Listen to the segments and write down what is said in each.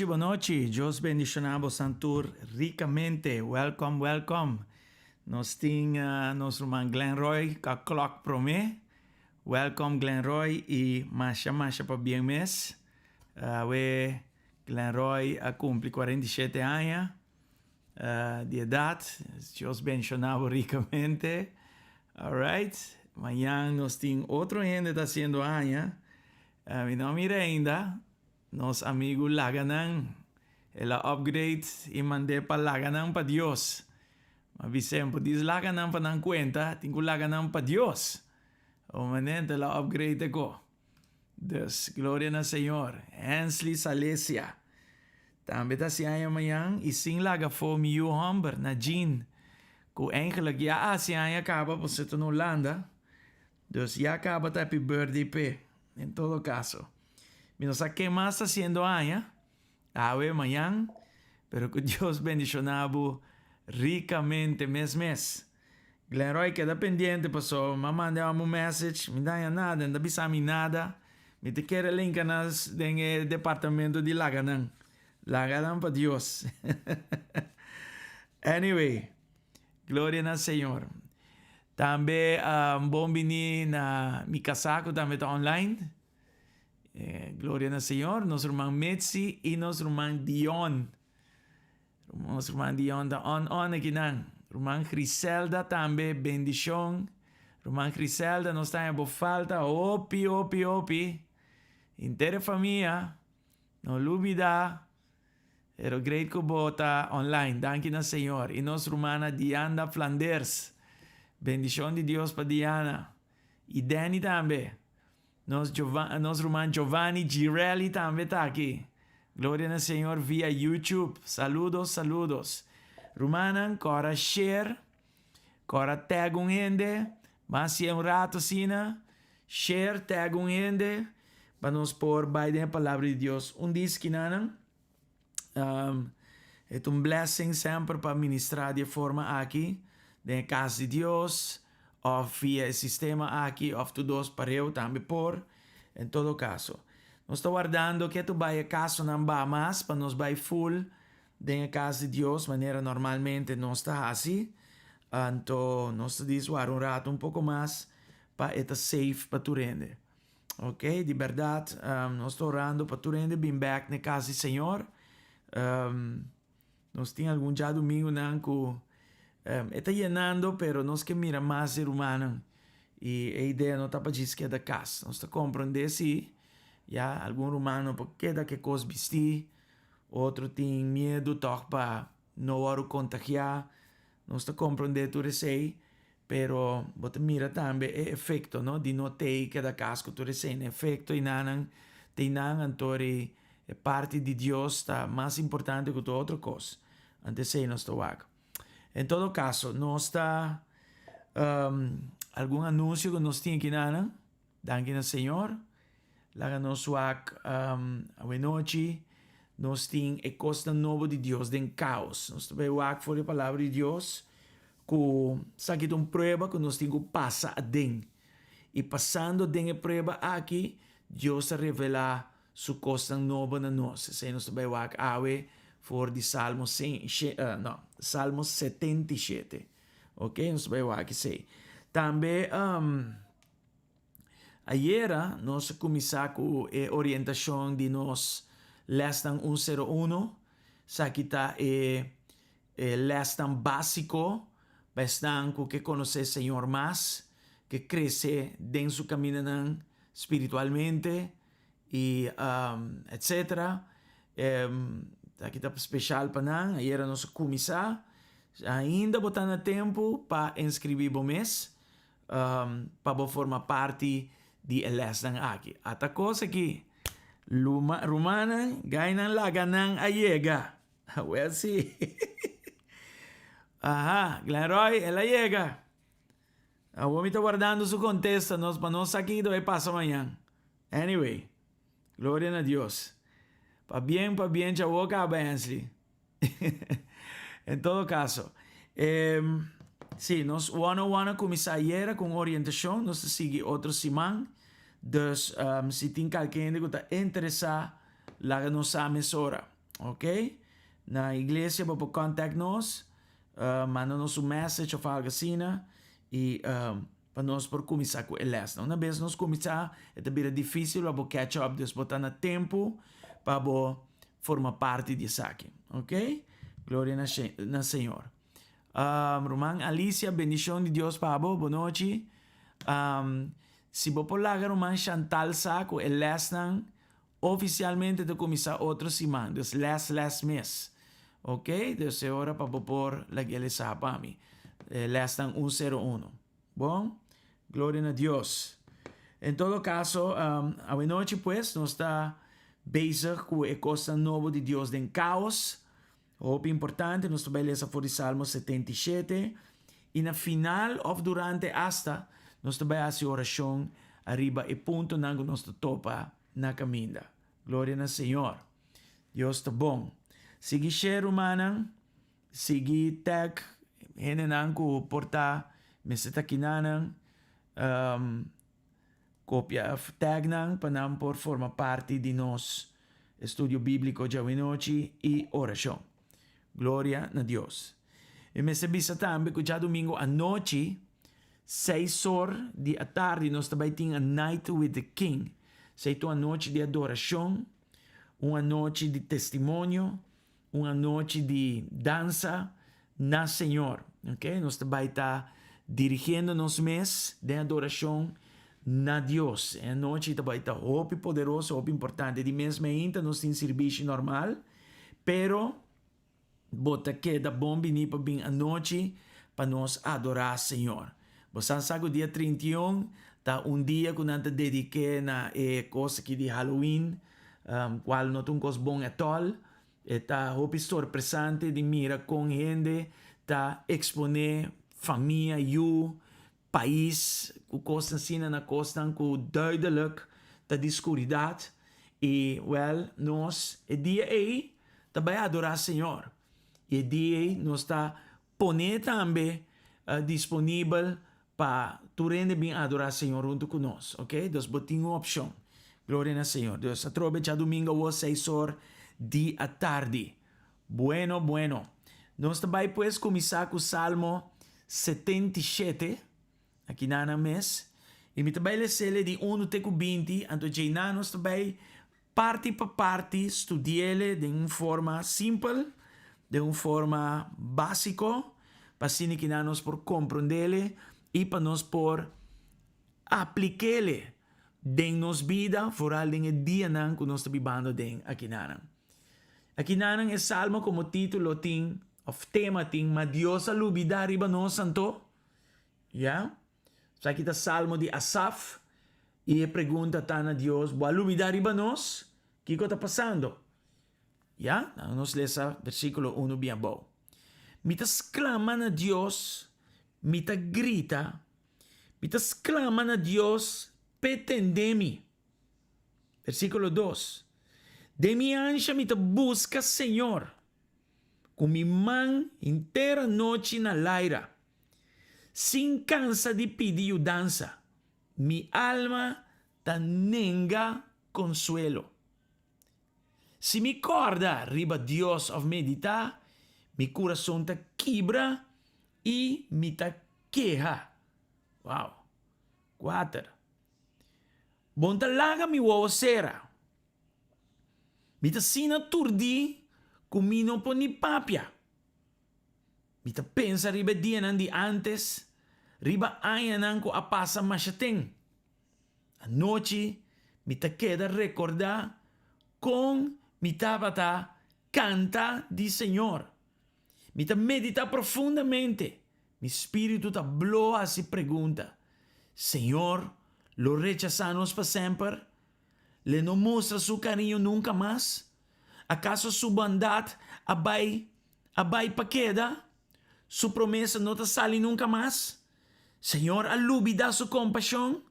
buenas noches. Dios bendicionado Santur ricamente. Welcome, welcome. Nos ting nos roman Glenroy ka clock prome. Welcome Glenroy y masha pa bien mes. We Glenroy cumple 47 años de edad. Dios bendicionado ricamente. Alright. Mañana nos ting otro gente está haciendo años. Mi nombre ainda. Nos amigos laganan. El upgrade y mandé para laganan para Dios. Mabisem po dis laganan pa ng kwenta. Tingko laganan pa Dios. O manente la upgrade ko. Dus, gloria na Señor. Hensley Salesia. Tambe ta siya mayang ising laga fo mi yu humber na Jean. Ko eigenlijk ja siya acaba po sa Holanda. Dus ya acaba ta happy birthday pe. En todo caso. No sé qué más está haciendo años. Ave mañana. Pero que Dios bendicionado ricamente mes. Glenroy queda pendiente, pasó. Mamá mandaba un message. Me da nada, não bisa mi nada. Me te quiere link nas en el departamento de Laganan. Laganan para Dios. Anyway. Gloria al Señor. También bom venir na mi casaco también está online. Gloria al Señor. Nos hermano Metsi y nos hermano Dion. Nos hermano Dion da on aquí nan. Hermano Griselda también bendición. Hermano Griselda nos está en falta. Opi. Intere familia. No lo olvida. Pero great que bota online. Danke al Señor. Y nos hermana Diana Flanders. Bendición de Dios para Diana. Y Danny también. Nos hermano Giovanni Girelli también está aquí. Gloria al Señor vía YouTube. Saludos. Rumanan, cora share. Cora tag un gente. Mas si un rato sina. Share, tag un gente. Para nos por Biden a palabra de Dios. Un disquinanan. Es un blessing siempre para ministrar de forma aquí. De casa de Dios. Of via el sistema aqui, of todos pareu também por, em todo caso. Nós estamos guardando que tu vai a casa não vá mais, para nós vai full, dentro da casa de Deus, maneira normalmente não está assim. Então, nós estamos um rato um pouco mais, para estar safe para tu rende. Ok? De verdade, nós estamos orando para tu rende, bem back na casa do Senhor. Nós tínhamos algum dia domingo, não, que está llenando, pero no es que mira más ser humano. Y la idea no está para decir que da casa. No está comprender si ya algún humano queda que cos vestir, otro tiene miedo toch para no oro contagiar. No está comprender tu receio, pero bota mira también el efecto, ¿no? De no te que da casa tu receio, el efecto y nanan, te nanan tori parte de Dios está más importante que toda otra cosa. Antes de no está vago. En todo caso, no está algún anuncio que nos tiene que dar. Danke al Señor. Láganos suak buenas noches. Nos tiene el Cosnan Nobo di Dios den Caos. Nos tiene wak por la palabra de Dios. Que saque una prueba que nos tiene que pasar a den. Y pasando den la prueba aquí, Dios se revela su Cosnan Nobo na nos. Se nos tiene wak awe. For de Salmo, Salmo 77. Ok? Nós vamos aqui sei. Também, ayer, nós começamos com a orientação de nós lesson 101. Aqui está o lesson básico, bastante que conhecer o Senhor mais, que cresce dentro do caminho espiritualmente, e etc. Aqui está especial para nós. Ayer nós começamos. Ainda botando tempo para inscrever o mês. Para formar parte de lesson aqui. Ata coisa aqui. Rumana, ganham lá, ganham a chega. Well, sim. Aha, Glenroy, ela chega. A homem está guardando seu contexto. Nós para nós aqui, daí passa amanhã. Anyway, glória a Deus. Pa bien, ya voy a Bensley. En todo caso, sí, nos van a comenzar ayer con orientación, nos sigue otro semana. Dus, si tiene alguien que está interesado, la nos a mesora. Ok? Na iglesia, para contact nos, manda-nos um message ou algo assim, e para nós por começar com ele. Uma vez nós começar, é também difícil para catch up, depois botar no tempo para formar parte disso aqui. Ok? Glória na Senhor. Román Alicia, bendición de Dios, Pablo, boa noite. Se vou por lá, Román Chantal Saco, el lesnan, oficialmente de começar outro semana, des last mês. Ok? Deus é hora para pôr lá que ele sabe para mim. Lesnan 101. Bom? Glória a Deus. Em todo caso, a noite, pues, nós está bezig com a Cosnan Nobo di Dios de Caos. Hope importante, nós também lemos por Salmo 77. E na final, ou durante hasta, nós também fazemos oração arriba e ponto na nós topa na caminha. Glória ao Senhor. Deus está bom. Sige share humana, sige tag, henenan ko porta, meseta kinanan, copia tag nang panam por forma parte de nos estudio biblico de noite e oração. Glória a Deus. E me sabisa também que já domingo à noite, 6 horas da tarde, nós também temos a Night with the King. Seito uma noite de adoração, uma noite de testemunho, uma noite de dança na Senhor. Okay? Nós também está dirigindo nos mês de adoração na Deus. É a noite também está muito poderoso, muito importante. De mesmo ainda nós temos serviço normal, pero bota queda bom venir para bem a noite para nós adorar o Senhor. Você sabe o dia 31 tá dia que nós dediquei na coisa aqui de Halloween, qual não tem coisa bom at all. Tá uma surpresante de mira com gente, tá exponer família, país, com coisas assim na costa, com duidelijk, tá descuridade. E, nós, o dia aí, também adorar o Senhor. E o dia aí, nós está poner também disponível para tu rende bem adorar o Senhor junto conosco, ok? Então, botem uma opção. Glória ao Senhor. Deus, atrobe já domingo às 6 horas da tarde. Bueno. Nós também podemos começar com o Salmo 77, aqui na mês. E me também lê de 1 até 20, então já nós também parte por parte estudiá-le de uma forma simples, de uma forma básica, para assim que nós por compreender-le e para nós por aplicar-le em nossa vida, fora em dia que nós estamos vivendo aqui na. Aqui na é salmo como título tem, ou tema tem, mas Deus alubida arriba nós, santo. Ya? So aqui está salmo de Asaf, e pergunta a Deus, "Boa alubida arriba nós? O que está passando?" Ya? Nós lemos versículo 1 bem bom. Mitas clama na Deus, mita grita, mitas clama na Deus, petendemi. Versículo 2. De mi ancha mita busca Senhor, com mi mão inteira noite na laira, sin cansa de pedir mudança, mi alma ta nenga consuelo. Se mi corda riba Deus of meditar, mi coração ta quebra e mi ta queja. Wow. 4. Bom talaga mi wawasera. Mi ta sina turdi kumino po ni papia. Mi ta pensa riba dianan di antes, riba ayanan ko apasa masyateng. A noche, mi ta queda recordar com mi tabata canta di Senhor. Mi ta medita profundamente. Mi espírito ta bloa e pergunta: Senhor, lo rechazamos para sempre? Le no mostra su carinho nunca mais? Acaso su bondade abai pa queda? Su promessa não te sale nunca mais? Senhor, alubida su compaixão?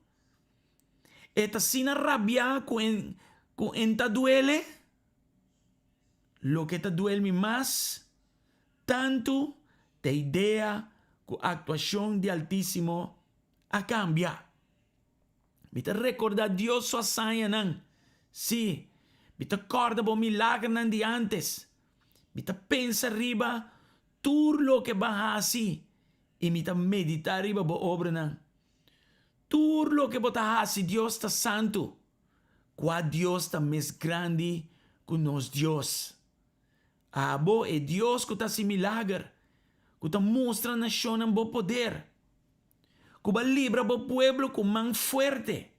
Eta sina rabia con ta duele? Lo que te duele más, tanto te idea que a actuación de Altísimo a cambiar. Me te recorda Dios su hazaña nan. Sí, Mita corda bo milagre nan di antes. Mita pensa riba tur lo que va hasi. E mita medita riba bo obra nan. Tur lo que bota hasi Dios ta santo. Qua Dios ta mes grande que nos Dios. Abo e Dios que ta si milagre. Que ta mostra nación ang bo poder. Que ba libra bo pueblo com man fuerte.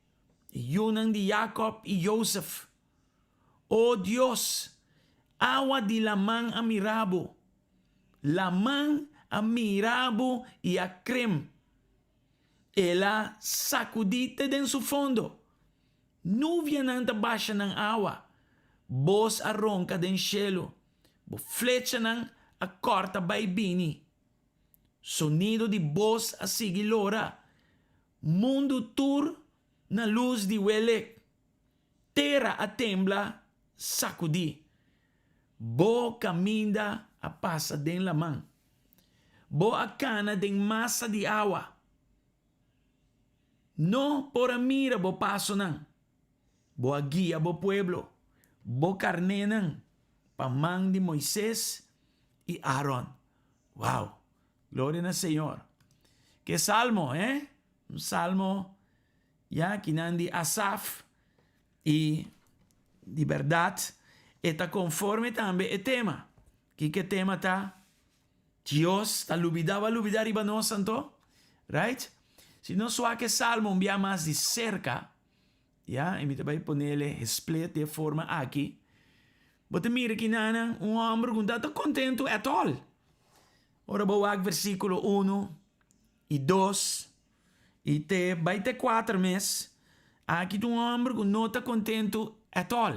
E yun ang di Jacob e Joseph. Oh Dios, awa di lamang amirabo. Lamang amirabo y acrem. Ela sacudite den su fondo. Nuvia nang tabasya ng awa. Bos arronca den cielo. Bo flecha nang acorta baibini. Sonido di voz a sigilora. Mundo tur na luz di welek. Terra a tembla sacudi. Bo caminda a pasa den lamang. Bo a cana den masa di awa. No por mira bo paso nang. Bo a guia bo pueblo. Bo carne nang. Pamang di Moisés y Aaron. Wow. Gloria al Señor. ¿Qué salmo, eh? Un salmo, ya, kinandi Asaf. Y de verdad, está conforme también el tema. ¿Qué tema está? Dios está lubidar iba no santo. Right? Si no suave que salmo un día más de cerca, ya, y me te voy a ponerle split de forma aquí. But mira que nana, un hombre que está contento at all. Ora boak versículo 1 y 2 y te 24 mes. Aqui um homem que não está contente at all.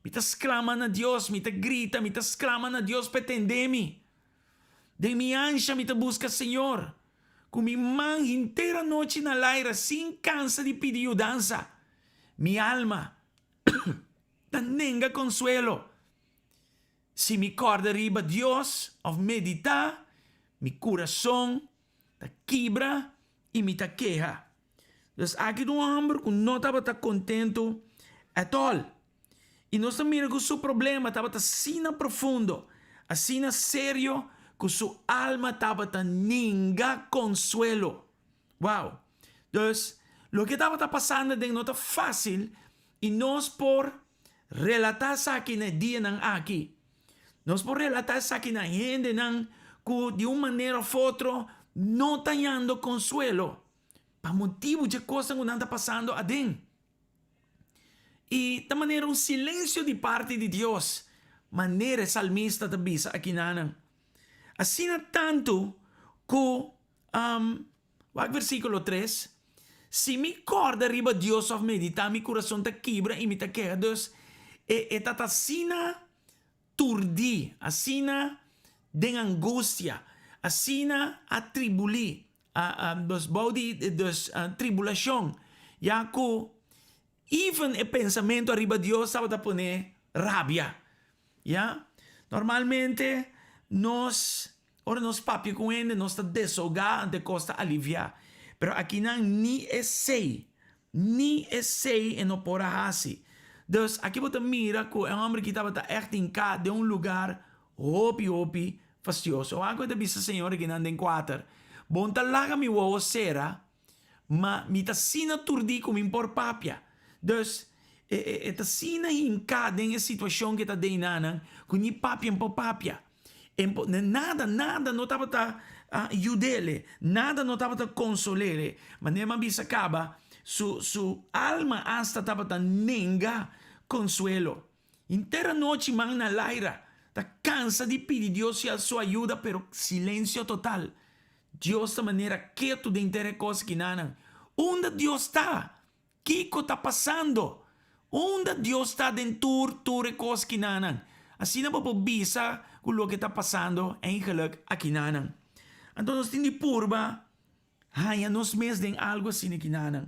Me está exclamando a Deus, me está grita, me está exclamando a Deus para atender-me. De minha ancha me está busca Senhor. Com minha mão inteira noite na laira, sem cansa de pedir dança. Minha alma está nenga consuelo. Se me corda riba Deus, of meditar, mi coração está quebra e me está queja. Dus aqui um homem que não estava contente at all. E nós mira que seu problema estava assim profundo, assim sério, que sua alma estava ninguém consuelo. Wow. Dus, o que estava passando não está fácil e nós por relatar isso aqui no dia ng aqui. Nós por relatar isso aqui na gente que de uma maneira ou outra não está dando consuelo. Para motivo de coisa que não está passando a dentro. E da maneira silêncio de parte de Deus. Maneira salmista da bisa aqui nanan. Assim tanto que, o versículo 3, se me corda riba Deus of meditar, mi coração ta quebra e me ta queja. Dus, tá asina turdi, asina den angústia, asina atribuli. Dus body, dus tribulação. Ya que even el pensamento arriba Dios estaba a poner rabia. Ya, normalmente nos papi com ele nos está desahogar de costa aliviar. Pero aqui não ni é sei e não por hasi. Dus aqui você mira que é um homem que estava echt em cá de um lugar hopi fastioso. Agora da bisa senhora que não tem quatro. Bom talaga mi wo sera, ma mi ta sina turdi como impor papia. Dus, ta sina hinka den a situação que ta de nanan, com ni papia po papia. Nada não tava ta ayudele, nada não tava ta consolele, mas nem bisa acaba, su alma hasta tava ta nenga consuelo. Inteira noite man na laira, ta cansa de pedir Deus a sua ajuda, pero silêncio total. Deus da maneira quieto de entender coisas que não. Onde Deus está? O que está passando? Onde Deus está dentro de coisas que não. Assim não pode bisa com o que está passando eigenlijk aqui não. Então nós temos de purba, nós mesmos tem algo assim que não.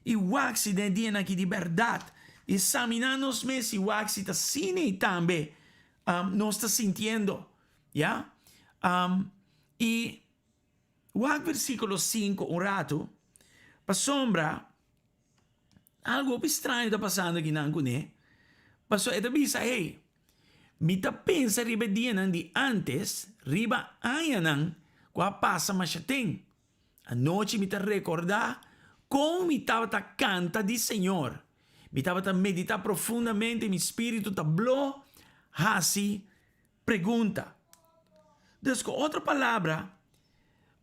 E o axi de dia aqui de verdade, examinar nós mesmos e o axi está assim também, nós está sentindo, já? E o versículo 5, um rato, para sombra, algo estranho está passando aqui não, né? Paso ito bisa, hey, mita pensa riba diyan di antes, riba ayanang, kwa pasa masyating. Anoche mita recorda como mita canta di Señor. Mita medita profundamente, mi espíritu tabló, hasi, pregunta. Entonces, con otra palabra,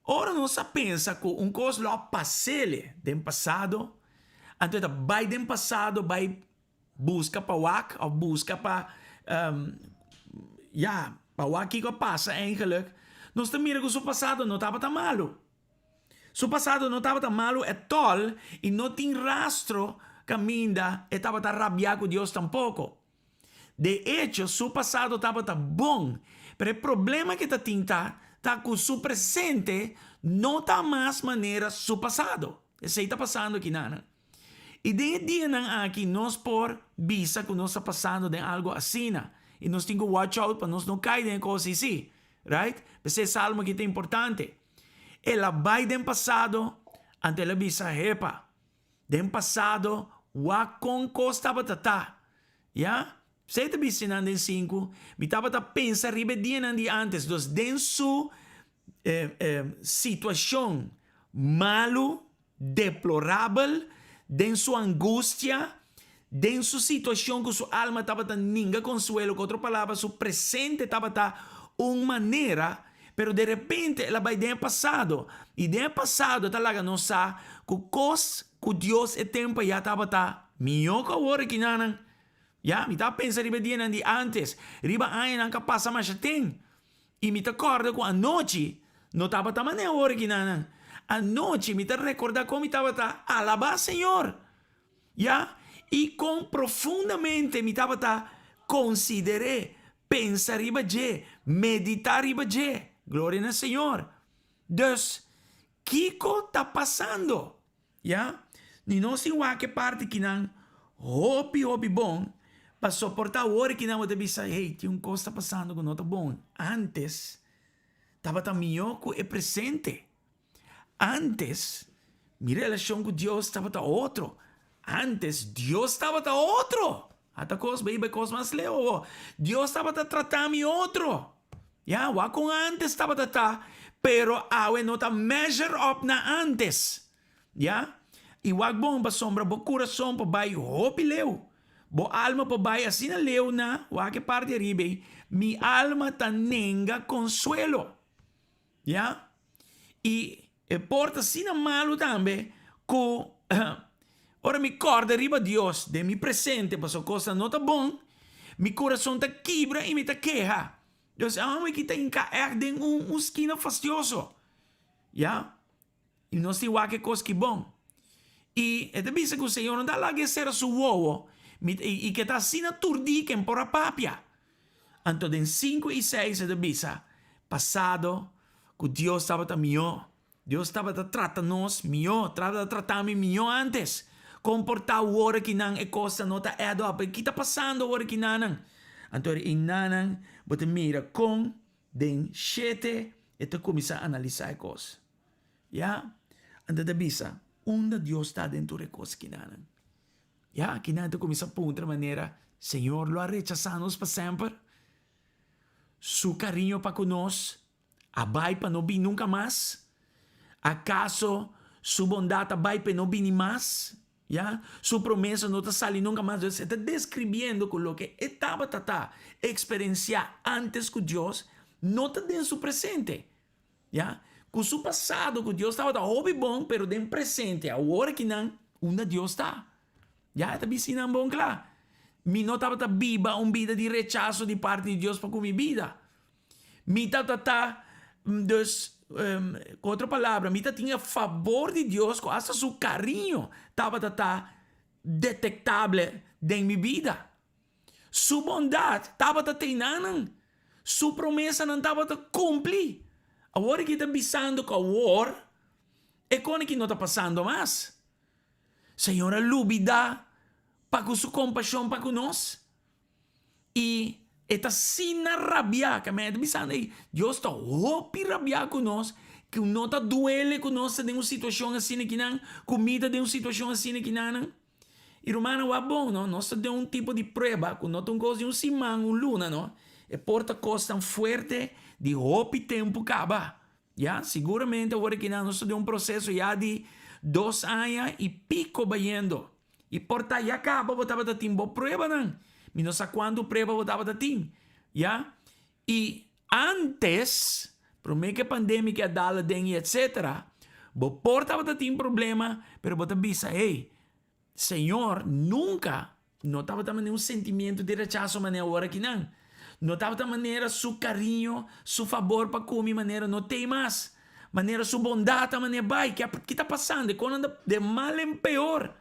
ora não se pensa que coisa lá passele do passado, então vai do passado, vai busca para wak, ou busca para para wak que passa eigenlijk. Nós também que o seu passado não estava tão malo. Seu passado não estava tão malo é tol e não tem rastro caminha e estava tão rabiado com Deus tampouco. De hecho, seu passado estava tão bom, mas o problema que tinha tá com seu presente não tá mais maneira seu passado. Isso aí está passando aqui, nana. E de dia aqui nós por visa que nós está passando de algo assim, e nós temos que watch out para nós não cair em coisas assim, right? Esse salmo aqui é importante. Ela vai do passado, ante ela visa repa. Do passado, wa com costa batata, ya? Você está ensinando em 5, me estava a pensar ribe dia antes, dos den su situação malo, deplorável, den su angústia, den su situação que sua alma estava a ninguém consuelo, com outra palavra, su presente estava a uma maneira, pero de repente ela vai do passado, e do passado talaga não sabe que coisa que Deus é tempo já estava a melhor que agora que não. Ya, me estava pensando riba dia de antes, riba ayan ang kapasa masyating. E me acorda com a noite, não estava também a hora que nanang. A noite me recorda como estava a alabar Senhor. Ya, e com profundamente me estava a considerar, pensar riba je, meditar riba je. Glória ao Senhor. Dus, Kiko está passando. Ya, ni não sei que parte que não, hopi bom, para suportar o hora que não te bisa, hey, tem coisa está passando que não está bom. Antes, estava tão melhor que o presente. Antes, minha relação com Deus estava tão outro. Antes, Deus estava tão outro. Até coisa, baby, coisa mais leo. Deus estava tão tratando outro. Ya, wa com antes estava tão, pero awe não está measure up na antes. Ya, e wag bom ba sombra bo coração pa bay hopi leu. Bo alma pa bay assim na leu na wa que parte ribe. Mi alma tanenga consuelo. Ya? E porta assim na malo também ko ora mi corda riba Dios de mi presente pa so coisa não tá bom. Mi coração tá quebra e me tá queja. Deus me kita encaer de esquina fastioso. Ya? E nós tem wa que coisa que bom. E é bisa que o Senhor não dá lá que ser su uovo e que está assim turdiquem por a papia. Então, em 5 e 6 é bisa passado que Deus estava a melhor. Deus estava a tratar nós melhor, estava a tratar-me melhor antes. Comportar o hora que não é coisa não está errado. O que está passando o hora que não? Então, em nanang, você mira com den 7 e tu começa a analisar a coisa. Ya? Então, é bisa onde Deus está dentro de coisas que não. Ya, que não começa por outra maneira. Senhor, lo ha rechazado para sempre. Su carinho para conosco, abai para não vir nunca mais. ¿Acaso su bondade abai para não vir mais? Ya, su promessa não está salindo nunca mais. Você está descrevendo com o que estava a experienciar antes com Deus, não está dentro do presente. Ya, com o passado, que Deus estava hobby bom, pero dentro do presente, agora que não, onde Deus está. Já está ensinando bom, claro. Mi não estava viva uma vida de rechazo de parte de Deus para com minha vida. Mi estava, com outra palavra, mi tinha favor de Deus, com hasta seu carinho, estava detectável em minha vida. Sua bondade estava treinando. Sua promessa não estava cumprir. Agora que está pensando com o war, é quando que não está passando mais. Senhora, lúbida, para com sua compaixão para conosco. E está assim na rabia, que me está pensando, Deus está hopi rabia conosco, que não está duele conosco de uma situação assim que não, comida de uma situação assim que não. E romano é bom, não? Nós temos um tipo de prova, quando nós temos um semana, luna, não? E porta coisa tão forte de roupa e tempo acaba. Já? Seguramente agora que nós temos um processo já de 2 anos e pico bayendo. E porta já acaba, botava da tim, boa prova, não? E não sei quando prova botava da tim. Já? E antes, por meio que a pandemia dala dengue, etc., bo porta da tim problema, pero bota bisa, hey, Senhor, nunca notava também um sentimento de rechaço maneira agora que não. Notava da maneira su carinho, su favor para comer maneira não tem mais. Maneira su bondade maneira vai, que está passando, quando anda de mal em pior.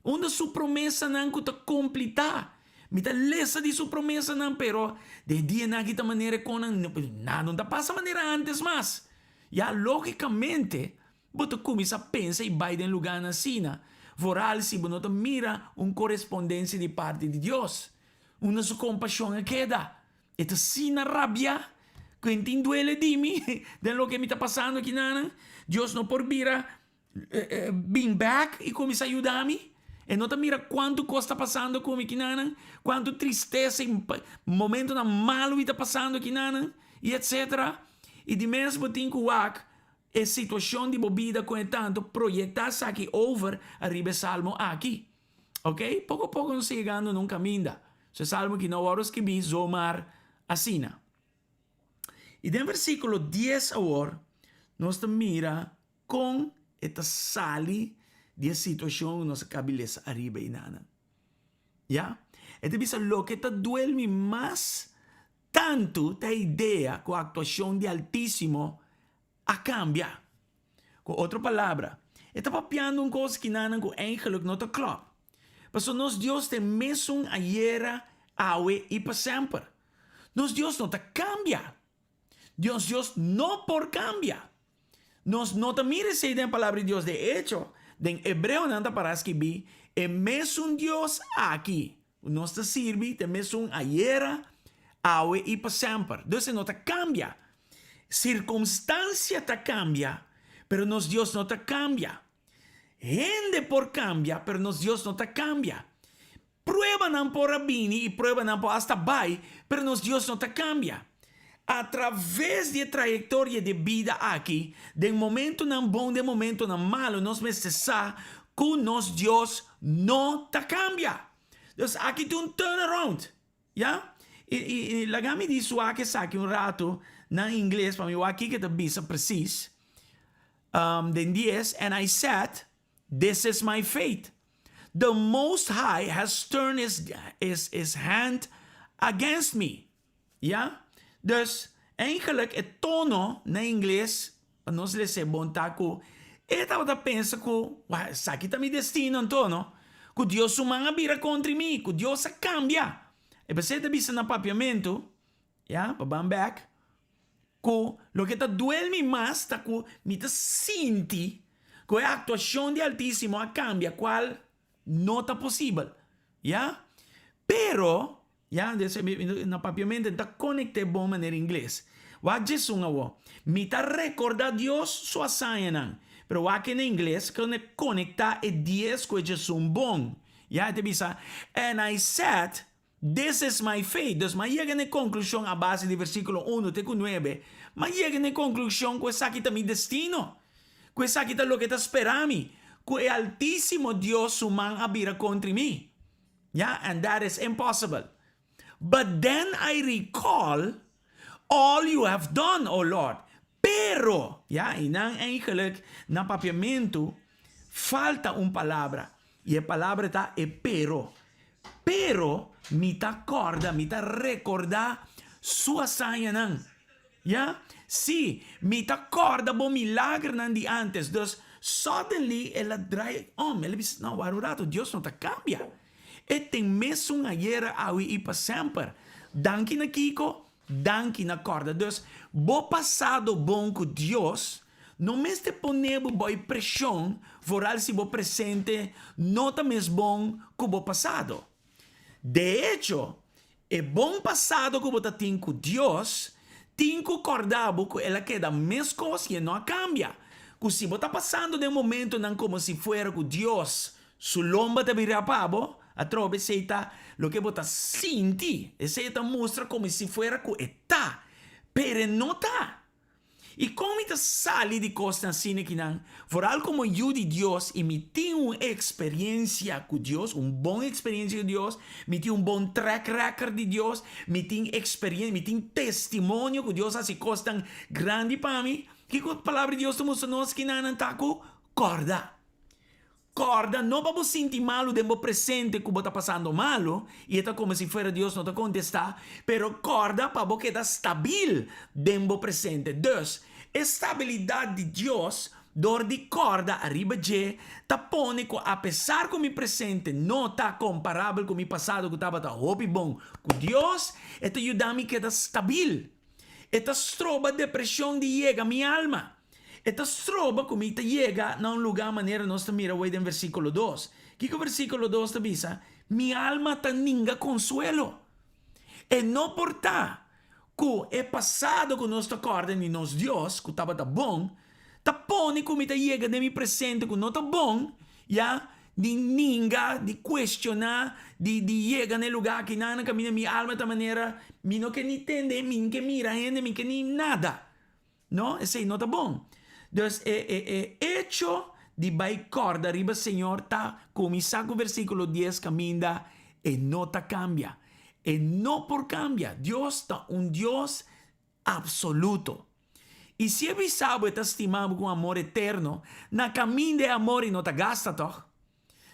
Onde su promessa não está completar. Me dá lesa de su promessa não, pero de dia na kita maneira quando não está passa maneira antes mais. Já logicamente, você começa a pensar e vai em lugar na sina. Voral se você mira correspondência de parte de Deus. Uma sua compaixão queda. Esta sina rabia, quem duele de mim, de lo que me está passando aqui, nana. Deus não por vira being back e começa a ajudar-me. E não te mira quanto coisa está passando comigo aqui, nana. Quanto tristeza e momento na malo está passando aqui, nana. E etc. E de mesmo tempo, a situação de bebida com tanto projetar-se aqui over arriba Salmo aqui. Ok? Pouco a pouco nos chegando num caminho. Se Salmo que não horas que vi zomar assina. E no versículo 10 agora, nós mira com esta sali de situação nossa cabeça arriba e nana. Ya? Então, bisa lo que te duele mais tanto da ideia com a actuação de Altíssimo a cambia. Com outra palavra, está papiando coisa que não com eigenlijk não está claro. Mas nos Deus tem mesmo ayer, hoje e para sempre. Nos Deus não está cambia. Deus não por cambia. Nos não te mire se a palavra de Deus de hecho, em hebreu não está para escrever, é mesmo Deus aqui. Nos te sirve, tem mesmo ayer, hoje e para sempre. Deus não está cambia. Circunstância te cambia, pero nos Dios no te cambia. Gente por cambia, pero nos Dios no te cambia. Prueba não por abini e prueba não por hasta vai, pero nos Dios no te cambia. Através de trajetória de vida aqui, de momento não bom, de momento não malo, nos necessita que nos Dios no te cambia. Então aqui tem turnaround, já? E lagami disso aqui saque rato na inglês para mim aqui que te bisa precis. Then 10, and I said, this is my fate. The Most High has turned his hand against me. Ja? Dus eigenlijk het tono na inglês, para nós ler se bom taco, estava a pensar que, saque tá mi destino, Antono, que Deus humana vira contra mim, que Deus cambia. E você te bisa na papiamento, ja, para bam back, que lo que te duele mais está que me te senti que a actuação de Altíssimo cambia, qual não está possível, ja? Pero, ja, na papiamento está conectado de boa maneira em inglês. Wat Jesus ngawo, me te recorda Deus sua saia, pero aqui em inglês que conecta e 10 com Jesus bom, ja, te bisa, and I said, this is my fate. Dus mas llega na conclusão a base do versículo 1 até 9. Mas llega na conclusão que essa aqui está mi destino. Que essa aqui está lo que está esperando. Que o Altíssimo Deus humano abira contra mim. Yeah, and that is impossible. But then I recall all you have done, O Lord. Pero, yeah, e não eigenlijk na papiamento falta palavra. E a palavra está pero. Pero me te acorda, me te recorda sua saia não. Ja? Sim, me te acorda bom milagre não de antes. Dus suddenly ela draai om. Ela diz, não, warurato, Deus não te cambia. E tem mesmo ayer, hoje e para sempre. Danke na Kiko, danke na corda. Dus, bo passado bom com Deus, não me te ponebo boa pressão, voral se bo presente, não tá mesmo bom com bo passado. De hecho, é bom passado que você tem com Deus, tem que acordar que ela queda mesma coisa e não cambia. Que se você está passando de um momento não como se fosse com Deus, Su lomba te vira pabo, atrove seita lo que bota sinti, e seita mostra como se fuera que está, pero no está. E como te sali de Cosnan sine kinan, foral como eu de Dios, e me tenho uma experiência com Deus, boa experiência com Deus, me tenho bom track record de Deus, me tenho experiência, me tenho testemunho com Deus, assim, Cosnan grande para mim, que a palavra de Deus mostra nós que não está com corda. Corda, não para você sentir malo dentro presente que está passando malo, e é como se fosse Deus não te contestar, pero corda para você quedar stabil dentro presente. Dus, estabilidade de Deus, dor de corda arriba de, ta pone que apesar que o meu presente não está comparável com o meu passado que estava hopi bom com Deus, это ajuda-me a quedar stabil. Eta stroba depressão de chega a minha alma. Eta stroba como ita chega a um lugar maneira nós mira o versículo 2. Que o versículo 2 te bisa, minha alma ta ninga consuelo. E não porta que é passado com nossa corda e nos Deus, que estava bom, ta pone como ita chega de mi presente que não tá bom, ya, de ninga, de questionar, de chega no lugar que não caminha minha alma da maneira, mi não que ni entende, mi que mira gente, mi que ni nada. Não, esse não tá bom. Então, hecho de bai corda arriba, Senhor, tá começar com o versículo 10, caminha e não tá cambia. E não por cambia. Deus tá Deus absoluto. E se avisado e tá estimado com amor eterno, na caminho de amor e não tá gasta, toch?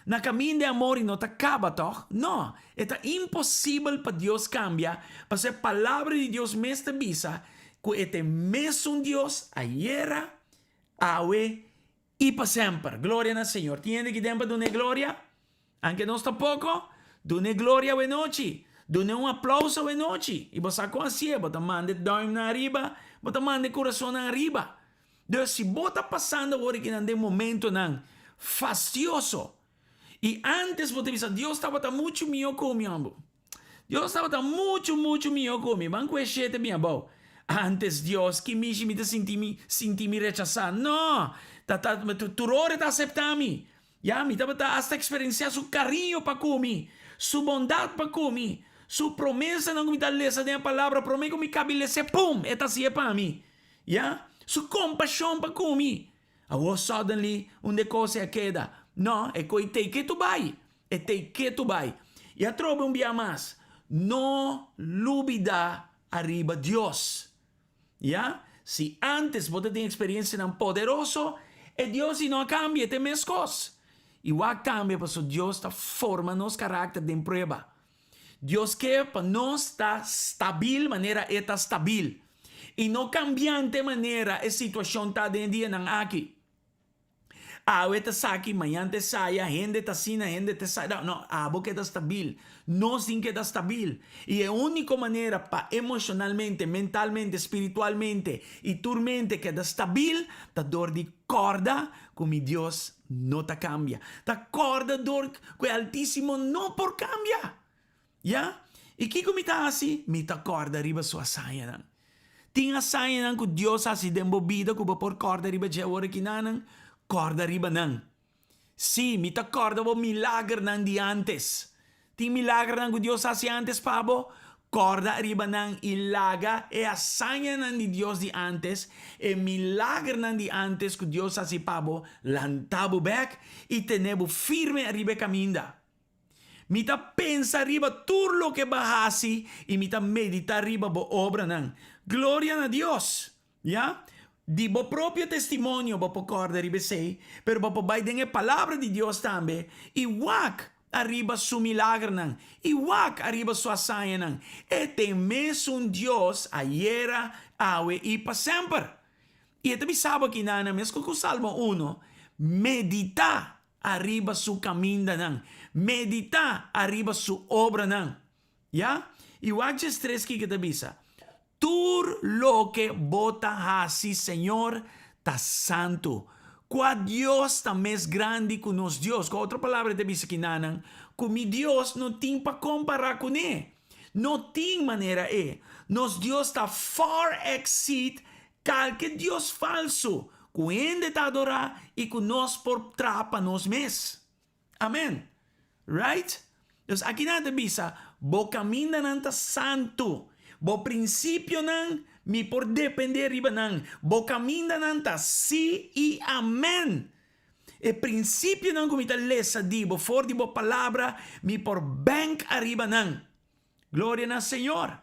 Na caminho de amor e não te acaba, toch? Não, é impossível para Deus cambiar, para a palavra de Deus me avisa que é mesmo Deus, ayer, hoje e para sempre. Glória ao Senhor. Tiene que tempo de glória? Aunque não está pouco, de glória hoje noite. De aplauso hoje noite. E você conhece, você manda dome na arriba, você manda coração na arriba. Então, se você está passando agora que não tem momento não, fastidioso, e antes você pensa, Deus estava muito melhor comigo. Deus estava muito melhor comigo. Vamos conhecer minha boa. Antes Deus, que me senti me rechazar. Não, tu hora está aceitando-me. Já, me estava hasta experienciar seu carinho para comigo, sua bondade para comigo, sua promessa não me dá lesa de a palavra, promessa que me cabelo se pum, eta se para mim. Já, sua compaixão para comigo. Agora suddenly, onde coisa queda. Não, é que tem que tu vai. É tem que tu vai. E a troca dia mais. Não lubida arriba Deus. Ya? Se antes você tem experiência não poderoso, é Deus e não cambia, tem mais coisas. E o cambia porque Deus está forma nosso caráter de prova. Deus quer para nós estar stabil, maneira está stabil. E não cambiante maneira a situação está dentro de nós aqui. Ahorita saki, amanhã te saia, gente te assina, gente te saia. Não, a boca está stabil. Nós tem que estar stabil. E a única maneira para emocionalmente, mentalmente, espiritualmente e turmente que está stabil, tá dor de corda, como Deus não te cambia. Tá corda dor que é altíssimo não por cambia. Ya? E que como está assim? Me tá corda arriba sua saia. Tinha saia que Deus assim dembo vida que por corda arriba de hora que não. Corda riba nang. Si, mita corda bo milagre nang di antes. Ti milagre nang Dios hace antes, pabo. Corda riba nang ilaga e asanya nang di Dios di antes. E milagre nang di antes que Dios hace, pabo. Lantabo back e tenebo firme arriba caminda. Mita pensa riba tur lo que bahasi e mita medita riba bo obra nang. Gloria a Dios. Ya? Di bo proprio testimonio bo corda ribe sei, pero bo bai den palavra de Deus tambe, e wak arriba su milagre nan, e wak arriba su asaia nan, e tem mesmo Deus ayer, hoje e para sempre. E também sabe que nana, mesmo com o Salmo 1, medita arriba su caminho nan, medita arriba su obra nan. Ya? E wak just tres que te bisa. Tur lo que bota hasi, Senhor, tá santo. Qua Deus tá mais grande que nos Deus. Com outra palavra te diz aqui, nanan, que mi Deus não tem para comparar com ele. Não tem maneira Nos Deus tá far exceed qualquer Deus falso. Que ainda tá adorar e que nós por trapa nos mes. Amen. Right? Dus aqui nada bisa, bo caminda nanta santo. Bo princípio nan, mi por depender riba nan. Bo caminda nanta si e amen. E princípio nan kumita lesa di, bo for di bo palavra, mi por bank arriba nan. Gloria na Señor.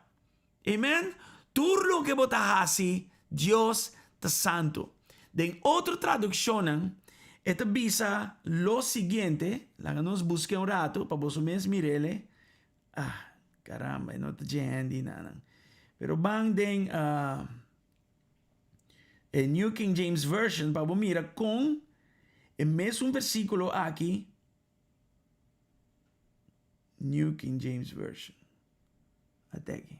Amen. Turlo que bota hasi, Dios ta santo. Den outra traducción, esta bisa lo siguiente, la que nos busque un rato, para vos mes mirele. Caramba, no te jendi nanan. Pero bang den New King James Version, para vos mira con el mesmo versículo aquí. New King James Version. Até aqui.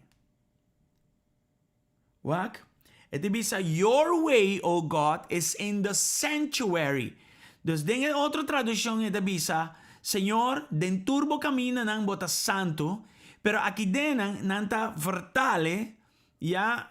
Wak? Ito bisa, your way, O God, is in the sanctuary. Dus dengan otra traducción ito bisa, Señor, den turbo camina ng bota santo, pero aquí denang nanta vertale, ya,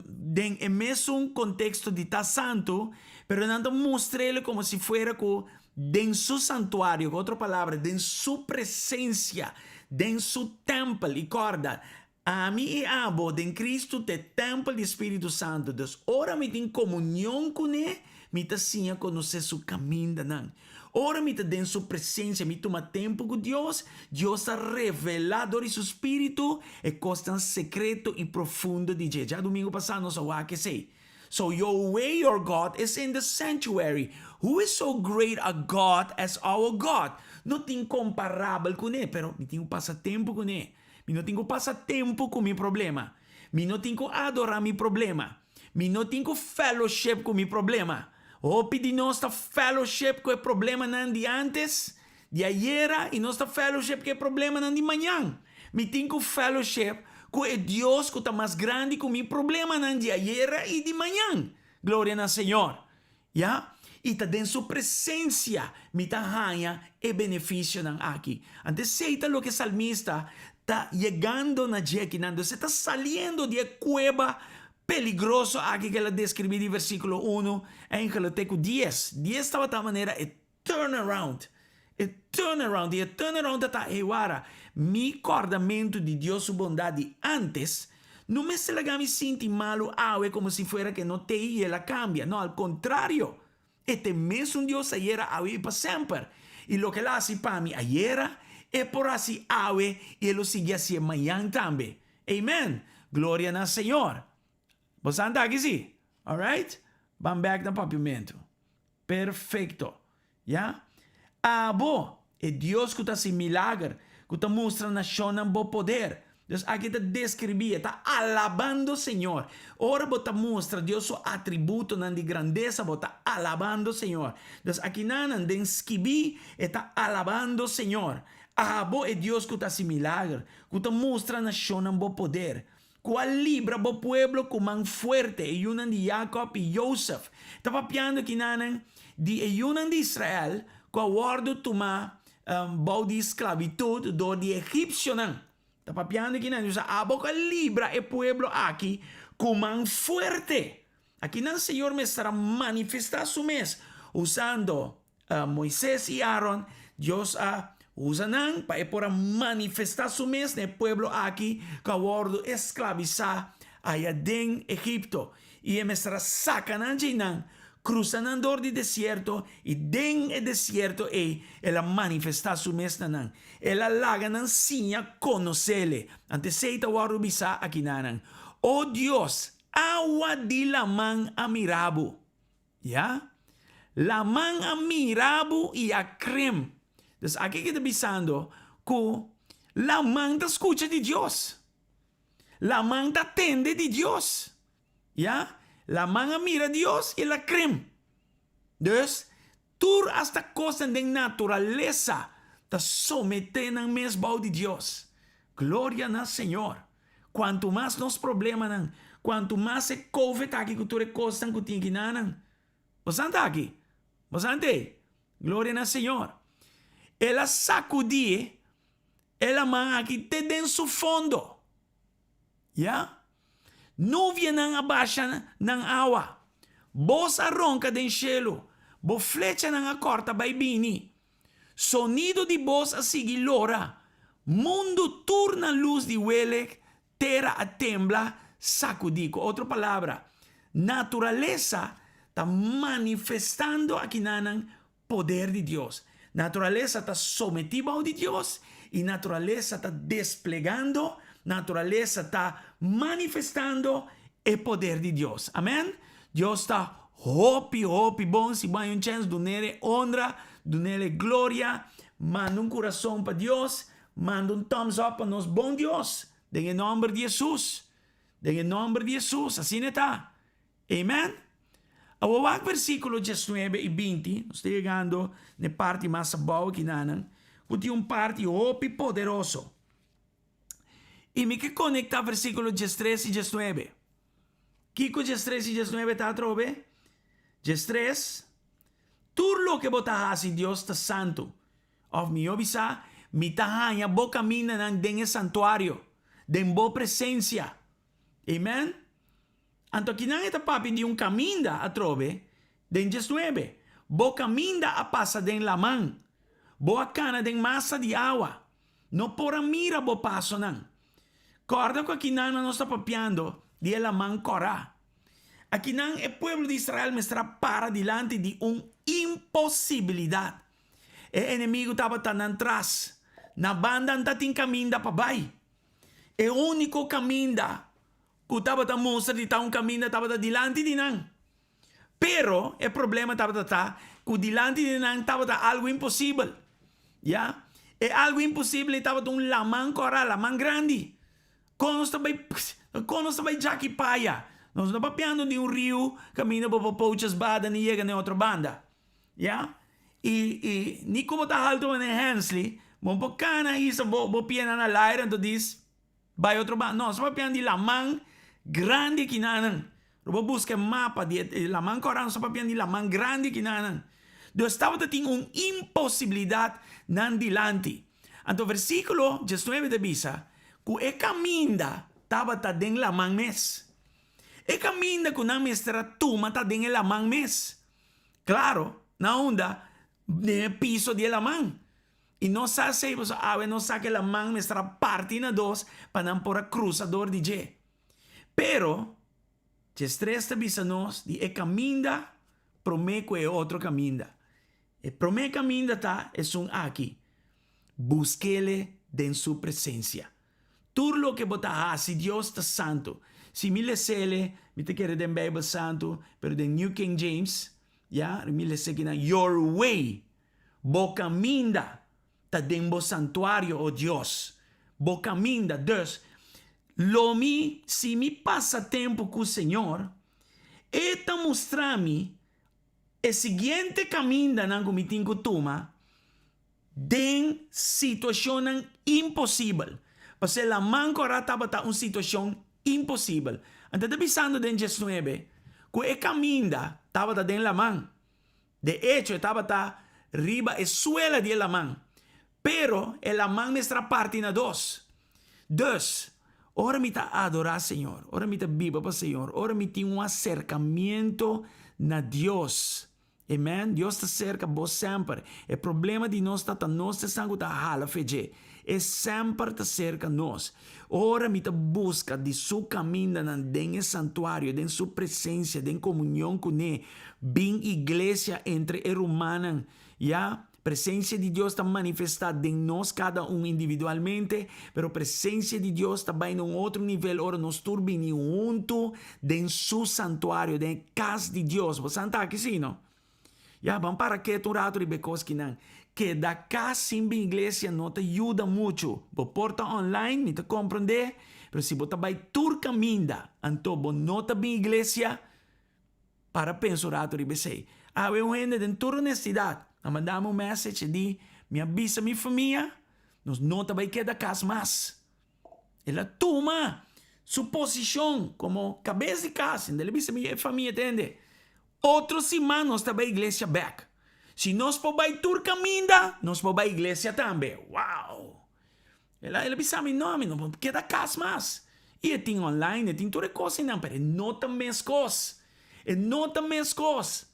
den emesung contexto di ta santo, pero nanta mostrele como si fuera co den su santuario, con otra palabra, den su presencia, den su templo y corda. A mim e abo den Cristo te templo do Espírito Santo. Dus ora me tem comunhão com ele, me ta sinha conhecer su caminho nan. Ora me ta den su presença, me toma tempo com Deus. Deus está revelado em su Espírito e costa secreto e profundo de Deus. Já domingo passado nós falamos que sei. So your way, your God, is in the sanctuary. Who is so great a God as our God? Não tem comparável com ele, pero me tem passatempo com ele. Mi não tenho passatempo com meu problema. Mi não tenho adorar meu problema. Mi não tenho fellowship com meu problema. O pedi nossa fellowship com o problema não de antes, de ayer, e nossa fellowship com o problema não de manhã. Mi tenho fellowship com o Deus que está mais grande com meu problema não de ayer e de manhã. Glória ao Senhor. Ya? E está dentro sua presença, mi ta ganha e benefício não aqui. Antes seita lo que salmista está llegando na jequinando, se está saliendo de cueva peligroso aquí que ela descrevi de versículo 1 em Galateco 10. 10 estava de maneira e turnaround. E turnaround está iguara. Mi cordamento de Deus sua bondade antes não me se me sinti malo awe como si fuera que não te ia ela cambia. No, al contrario. Este mesmo Deus ayer awe para sempre. E lo que ela hace para mim ayer e por assim awe e ele sigue assim amanhã também. Amen. Glória ao Senhor. Você anda aqui sim? Alright? Vamos back no papiamento. Perfeito. Ya? Abo é Deus que está assim milagre, que está mostrando na chona bom poder. Deus aqui está descrevendo, está alabando o Senhor. Ora bota mostra Deus seu atributo de grandeza, bota alabando o Senhor. Deus aqui não den esquibi, está alabando o Senhor. Abo é Deus que está assim milagre, que está mostrando na chona bom poder. Qual libra bo pueblo com mão forte, e yunan de Jacob e Joseph. Está papiando que nanan de yunan de Israel, com o ordo toma bau de esclavitud do de egípcio nan. Está papiando que nanan, abo qual libra e pueblo aqui com mão forte. Aqui nan Senhor me estará manifestar su mes, usando Moisés e Aaron, Deus usanan para por manifestar su mes no pueblo aquí que ordo esclavizar allá en Egipto y me estará sacando jinan cruzando dor de desierto y den el desierto ela manifestar su mes nanan ela laganan sinya conocele antes seita waru bisa aquí nanan oh Dios agua de la man amirabo ya la man amirabo y a crem. Dus aqui que está pensando que la mão escucha de Deus. La mão atende de Deus. ¿Ya? La mão mira Deus e la creme. Dus, tu hasta coisa de natureza te sometendo ao mesmo de Deus. Glória ao Senhor. Quanto mais nos problemas, quanto mais se COVID aqui que tu recostas que tem que não. Você está aqui? Você está? Glória ao Senhor. Ela sacudir, ela mão aqui te dentro do fundo. Ya? Nuvem não abaixa na água. Bosa ronca den cielo. Bo flecha não corta vai bini. Sonido de voz a sigilora. Mundo turna luz de huele, terra a tembla, sacudico. Otra palabra, naturaleza está manifestando aquí nanan poder de Dios. Naturaleza está sometida a Dios y naturaleza está desplegando, naturaleza está manifestando el poder de Dios. Amén. Dios está hopi bom, si vai un chance, donele honra, donele gloria, manda un corazón para Dios, manda un thumbs up para nos bom Dios, en el nombre de Jesús, en el nombre de Jesús, así está. Amén. Ahora, versículos 19 y 20, estoy llegando a la parte más abajo que nanan, que un parte hopi poderoso. Y me que conecta versículos 13 y 19. ¿Qué con 13 y 19 está trove? 13, tú lo que vota hasi Dios está santo. Of mi obisa, mi tahaña bo camina en el santuario, den bo presencia. Amen. Anto aquí nan esta papi de un caminda a trove, den 19. Bo caminda a pasa den la man. Bo a cana den masa de agua. No por mira bo paso nan. Corda que aquí nan no está papiando, de la man corá. Aquí nan el pueblo de Israel me estará para delante de una imposibilidad. El enemigo estaba tan atrás. Na banda anda tin caminda pa bay. El único caminda que estaba tan mostra de un caminda estaba delante de nan. Pero el problema estaba que delante de nan estaba algo imposible. ¿Ya? Es algo imposible estaba un la man cora, la man grande. Quando estava Jackie Paya. Nós estamos papiando de um rio, caminho para poucas badas e chega na outra banda. Yeah? E nem como está alto em Hensley, bom bacana isso, bo piena na laira, então diz, vai outra banda. Não, estamos papiando de la man grande que nanan. Vou buscar mapa de la man coran, estamos papiando de la man grande que nanan. Então estava tendo uma impossibilidade nan dilante. Então versículo 19 de Bisa, que é caminda, estava dentro la man mes. E caminda com a mestra tuma tá dentro la man mes. Claro, na onda, no piso de la man. E não sabe se você não sabe que la man mestra parte na dos para não pôr a cruzador de je. Pero, destresta bisa nos de e caminda, promeco é outro caminda. E prome caminda tá, é um aqui. Busquele en su presencia. Todo lo que botar si Dios está santo. Si mi le sele, mi te quiere den Bible santo, pero den New King James, ya, mi le se na your way. Bo caminda, ta den bo santuario, oh Dios. Bo caminda, dus, si mi passa tempo com o Senhor, eta mostrar-me o seguinte caminho na comitim costuma, den situação impossível. Porque la mancora estava uma situação impossível. Então, pensando em 19, que o caminho estava dentro da mão. De hecho, estava riba a suela de la mão. Pero, la mão está parte na dos. Dus, ora me está adorar Senhor. Ora me está viva para Senhor. Ora me tem um acercamento na Deus. Amém? Deus está cerca de vos sempre. O problema de nós está que nós estamos a hala fede. É sempre está cerca de nós. Ora me está busca de seu caminho dentro do santuário, dentro de sua presença, dentro de comunhão com Ele. Bem igreja entre os humanos. Já? Presencia de Dios está manifestada en nos cada uno individualmente, pero presencia de Dios está en un otro nivel. Ahora nos turbini junto en su santuario, en casa de Dios. ¿Vos santa aquí sí, no? Ya, vamos para que tu rato y becos que da casa sin iglesia no te ayuda mucho. Vos porta online, ni te comprende, pero si vos te vas tu caminda, entonces vos no te bien iglesia, para pensar rato y becei. Hay un gente de tu honestidad. A mandar message de me avisa minha família, nós não vai quedar casa mais. Ela toma sua posição como cabeça de casa. Ele avisa minha família, entende? Outros irmãos também a igreja back. Se nós podemos tur caminda, nós podemos a igreja também. Uau! Ela avisa meu nome, não queda casa mais. E tem online, tem toda coisa, não, mas não tem mais coisas. E não tem mais coisas.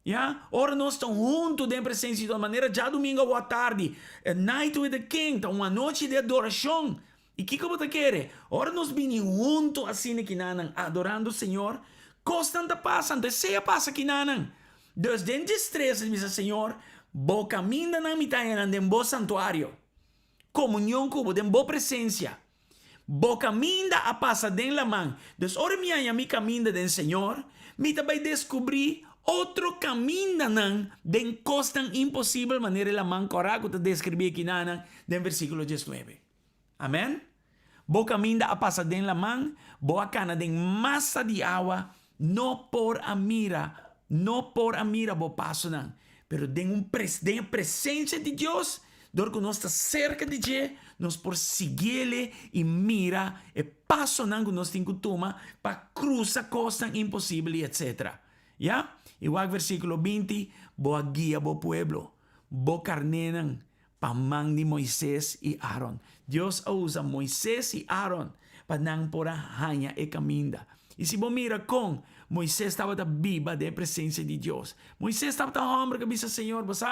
Yeah? Ora nós estamos juntos em presença de maneira já domingo à tarde. A night with the king, tá uma noite de adoração. E que você quer? Ora nós vinimos juntos assim aqui nanan, adorando o Senhor. Constante passa, deseja passa aqui nanan. Deus den destreza, diz o Senhor. Bo caminha na mitad de bo santuário. Comunhão com o boa presença. Bo caminha a passa den la mão. Deus ora minha mi caminha den Senhor. Mi vai descobrir outro caminho nan den costan impossível maneira la mão coragem que descrevi aqui nanan den versículo 19. Amém? Bo caminha a passa den la mão. Boa cana den massa de água. Não por a mira bo passo nan. Pero den a presença de Deus, dor que nós está cerca de Deus, nós por seguir-lhe e mira e passo nan que nós tem que tomar para cruzar coisas impossíveis, etc. Ya? Igual versículo 20, boa guia bo pueblo, bo carnenan, pa man de Moisés e Aaron. Deus usa Moisés e Aaron para não por a hanha e caminda. E se você mira com Moisés estava viva da presença de Deus. Moisés estava homem que disse, Senhor, você?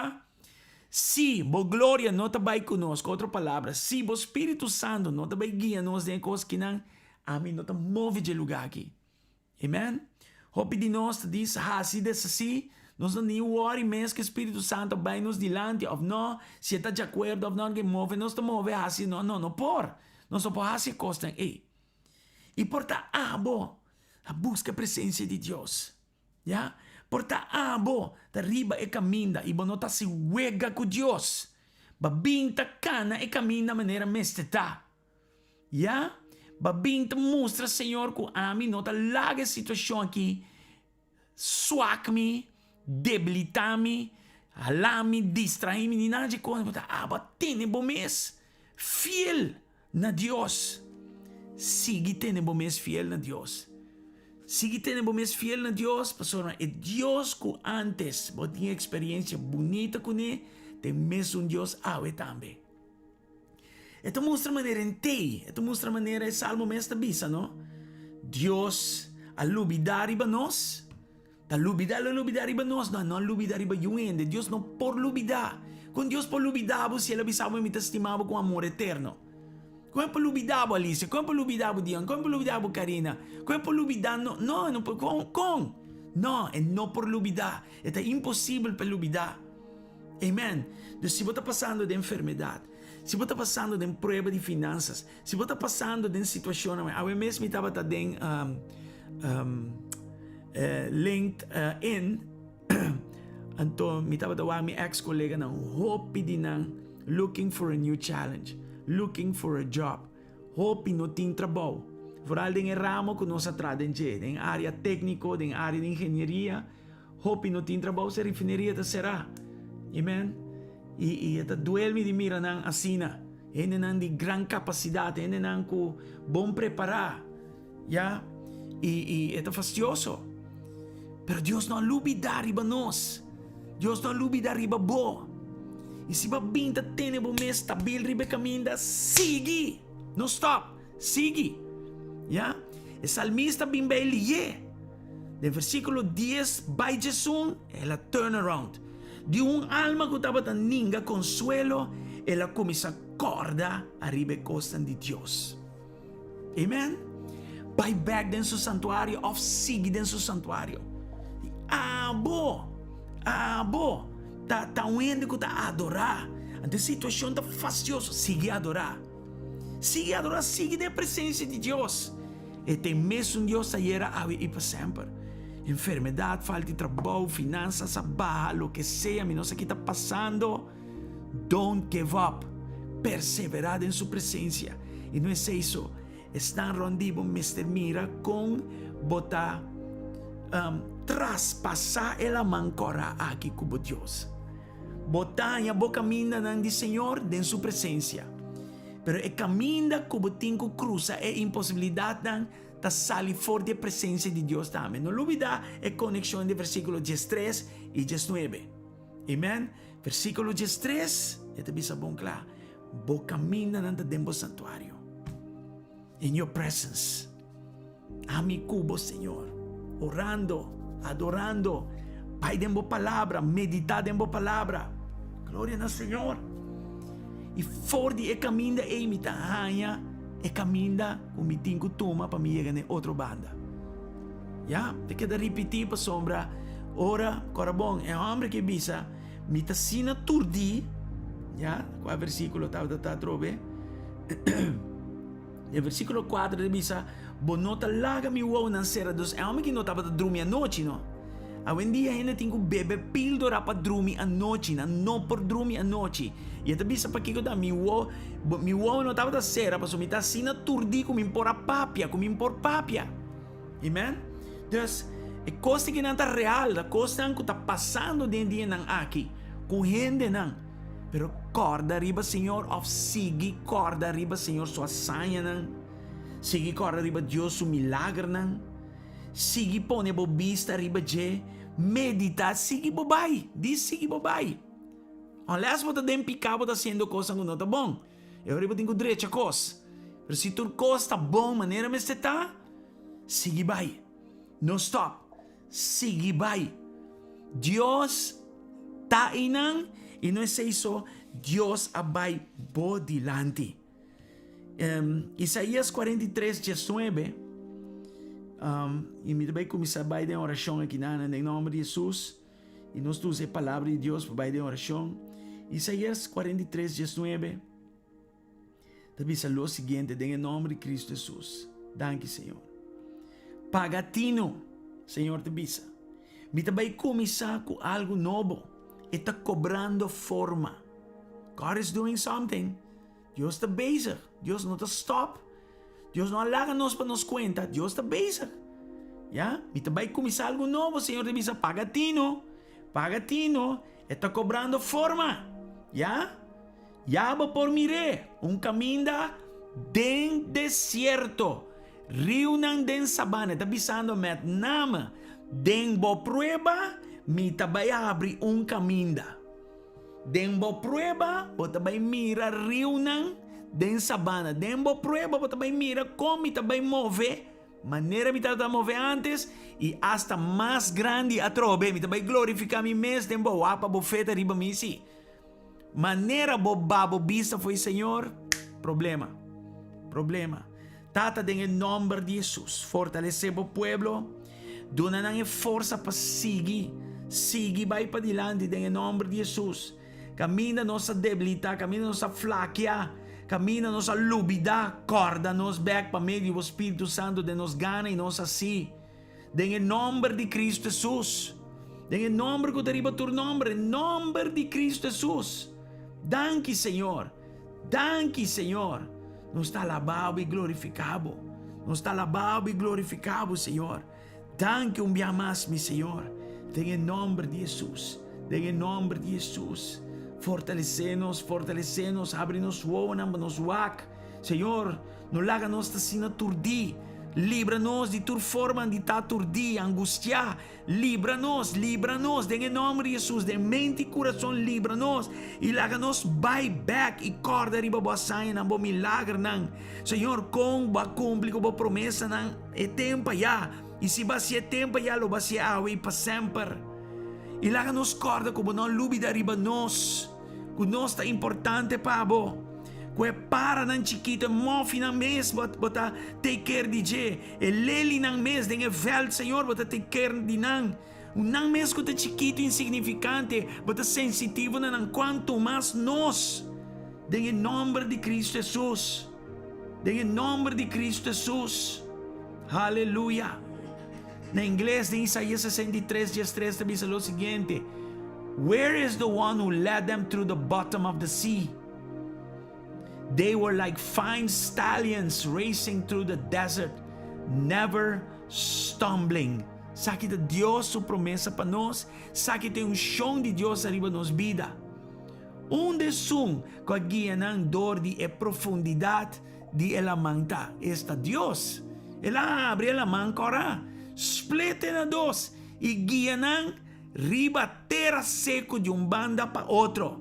Se a glória não vai conosco, outra palavra, se o Espírito Santo não vai guiar-nos em coisas que não, a mim não te move de lugar aqui. Amen? Hope de nós diz, hasi desse assim, nós não nem worry mesmo que o Espírito Santo vai nos dilante, ou não, se está de acordo, ou não, que move, nós te move hasi, não por. Nós só por hasi costan, e porta a busca a presença de Deus. Yeah? Porta abo, ta riba e caminda, e bonota se wega com Deus. Babinta cana e caminda maneira mesteta. Yeah? Babinta mostra, Senhor, que a mim nota larga situação aqui. Suac-me, debilita-me, alá-me, distrai-me, nem nada de coisa. Porta aba, tene bom mês, fiel na Deus. Sigue tene bom mês, fiel na Deus. Sigue tendo mais fiel na Deus, pastor. É Deus que antes você tinha experiência bonita com ele, tem mesmo Deus awe também. Então mostra maneira em te, então mostra maneira em Salmo mesmo bisa, não? Deus a lubidar riba nós, a lubidar riba nós, não lubidar riba yuende. Deus não por lubidar. Quando Deus por lubidar, você ele bisava me estimava com amor eterno. Como é para lubidar, Alice? Como é para lubidar, Dian? Como é para lubidar, Karina? Como é para lubidar? Não, com. Não, é não por lubidar. É impossível para lubidar. Amen. Então, se você está passando de enfermidade, se você está passando de prueba de finanças, se você está passando de situação, eu mesmo estava em LinkedIn, então, me estava dando minha ex-colega, hope de looking for a new challenge. Looking for a job. Hope no tem trabalho. Vooral em ramo que nós atrás em área técnica, em área de engenharia. Hope no tem trabalho, se refineria será. Amen? E esta duele de mira nang asina. Ene nang de gran capacidade, ene nang ko bom preparar. Ya? E esta fastidioso. Pero Deus não lubida riba nós. Deus não lubida riba bo. E se babinta tem bom mês, stabil ribe caminda, sigue. Não stop, sigue. Yeah? O salmista bem bem lié. No versículo 10, by Jesus, ela turn around. De alma que estava tan ninga consuelo, ela começa a corda a ribe costan de Deus. Amen? Buy back dentro do santuário, ou sigue dentro do santuário. Abo. Tá onde que tá adorar. A situação tá fastidiosa. Sigue a adorar. Sigue da presença de Deus. E tem mesmo Deus ayer e para sempre. Enfermidade, falta de trabalho, finanças, barra, lo que seja, não sei o que está passando. Don't give up. Perseverar em sua presença. E não é isso. Estão rondido, Mr. Mira, com botar traspasar ela mancora aqui com Deus. Botar a boca minda nang di Senhor den sua presença. Pero e caminda como tinco cruza é impossibilidade nang ta sali fora da presença de Deus também. Não olvida a conexão de versículo 13 e 19. Amen? Versículo 13, ito bisa bom claro. Bo caminda nang ta dembo santuário. In your presence. Ami cubo, Senhor. Orando, adorando, pai dentro palavra, meditar dentro palavra. Glória ao Senhor. E for de caminho e imita hanha e caminho com me tinha toma para me chegar em outra banda. Ya, te queda repetir para sombra. Ora, corabon, é homem que bisa, me ta sina turdi. Ya, qual versículo tá trove? E versículo 4 bisa, bonota laga mi uau nan sera dos, é homem que não tava dormir à noite, não? Hoje dia ainda tenho bebe píldora para dormir à noite, não por dormir à noite. E até bisa para que eu dá mi uau não tava da sera, para me ta sina turdi como impor a papia, como impor papia. Amen? Dus, é coisa que não está real, a coisa que está passando dentro de nós aqui, com gente não. Pero corda riba, Senhor, of sigi corda riba, Senhor, sua sanha não. Sigi corda riba, Deus, su milagre não. Sigi pone bo vista riba, je, medita, sigi bobai, diz sigi bobai. Unless você tem picado, está sendo coisa que não está bom. Eu riba tenho direito a coisa. Pero se tu coisa está bom, maneira me está, sigi bai. No stop. Sige vai. Deus tá inang e não é isso. Deus abai bo dilante. Isaías 43, 19. E me vai começar a bair de oração aqui em nome de Jesus. E nós temos a palavra de Deus para bair de oração. Isaías 43, 19. Também falou o seguinte, em nome de Cristo Jesus. Danke, Senhor. Pagatino. Senhor te bisa. Me também começar com algo novo. Está cobrando forma. God is doing something. Deus está bezig. Deus não está stop. Deus não alaga nos para nos conta. Deus está bezig. Ja? Me também começar algo novo. Senhor te bisa. Pagatino. Pagatino. Está cobrando forma. Ja? Ya va por mire. Caminho den desierto. Rio nan den sabana, está pisando met nama. Den bo prueba, mi tabay abri caminho. Den bo prueba, bo tabay mira rio nan den sabana. Den bo prueba, bo tabay mira como mi tabay move. Maneira mi tabay move antes e hasta mais grande atrobe. Mi tabay glorificar mi mes, den bo wapa bo feta riba misi. Maneira bo babo vista foi Senhor. Problema. Tata, em nome de Jesus, fortalecer o pueblo, dona nang força para seguir, vai para diante, em nome de Jesus. Camina nossa debilidade, camina nossa flaquear, camina nossa lubida, corda nos back para meio do Espírito Santo de nos gana e nos assim. Em nome de Cristo Jesus, em nome que deriva tu nome, em nome de Cristo Jesus. Danke, Senhor. Danke, Senhor. Nos está alabado e glorificado. Nos está alabado e glorificado, Senhor. Danke dia mais, meu Senhor. Em nome de Jesus. Em nome de Jesus. Fortalece-nos, abre-nos o nos wak. Senhor, não laga nos assim turdi. Libra-nos de tua forma de estar turdi, angustiar. Libra-nos, em nome de Jesus, de mente e coração, libra-nos. E laga-nos buy back e corda riba boa saia, não bo milagre, não. Senhor, com ba cumprir com a promessa, não. É tempo já. E se vai ser tempo já, lo vai ser awi para sempre. E laga-nos corda como não lubida riba nos. Que nos está importante, pabo. Que para nan chiquito, mofi nan mes, bota take care de je. E leli nan mes, den veld, Senhor, bota take care de nan. Nan mes que tá chiquito, insignificante, bota sensitivo nan quanto mais nós. Em nome de Cristo Jesus. Em nome de Cristo Jesus. Aleluia. Na inglês, em Isaías 63, 3, também diz o seguinte: Where is the one who led them through the bottom of the sea? They were like fine stallions racing through the desert, never stumbling. Sabe que Deus sua promessa para nós? Sabe que tem chão de Deus arriba nos vida? Onde são com a guia não dor de profundidade de ela manta? Está Deus. Ela abre ela manca, splete na dos e guia não riba terra seco de banda para outro.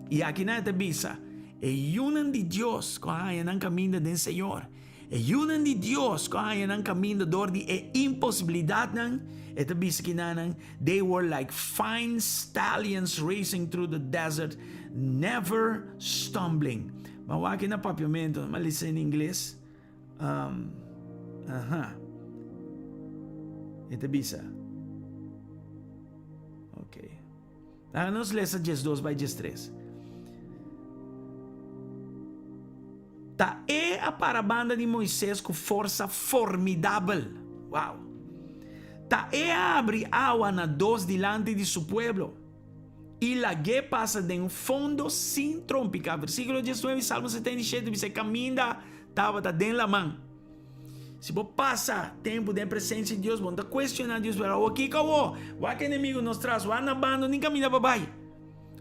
E aqui na bisa. E unan de Deus, kaya ng caminho do Senhor. E yunan di Dios, kaya nang caminho door di imposibilidad nang, ito bisa kinanang, they were like fine stallions racing through the desert, never stumbling. Mawaki na papiamento, malisa in English. Ito bisa. Okay. Nos lesa 12 by 13. Ta a parabanda de Moisés com força formidável. Wow. Ta abre água na dos delante de su pueblo. E la gué passa de fundo sem trompicar. Versículo 19, Salmo 77, diz: caminha, estava dentro da mão. Se você passa tempo de presença de Deus, você está questionando Deus, o que acabou? O que inimigo nos traz? O anabando, nem caminha para baixo.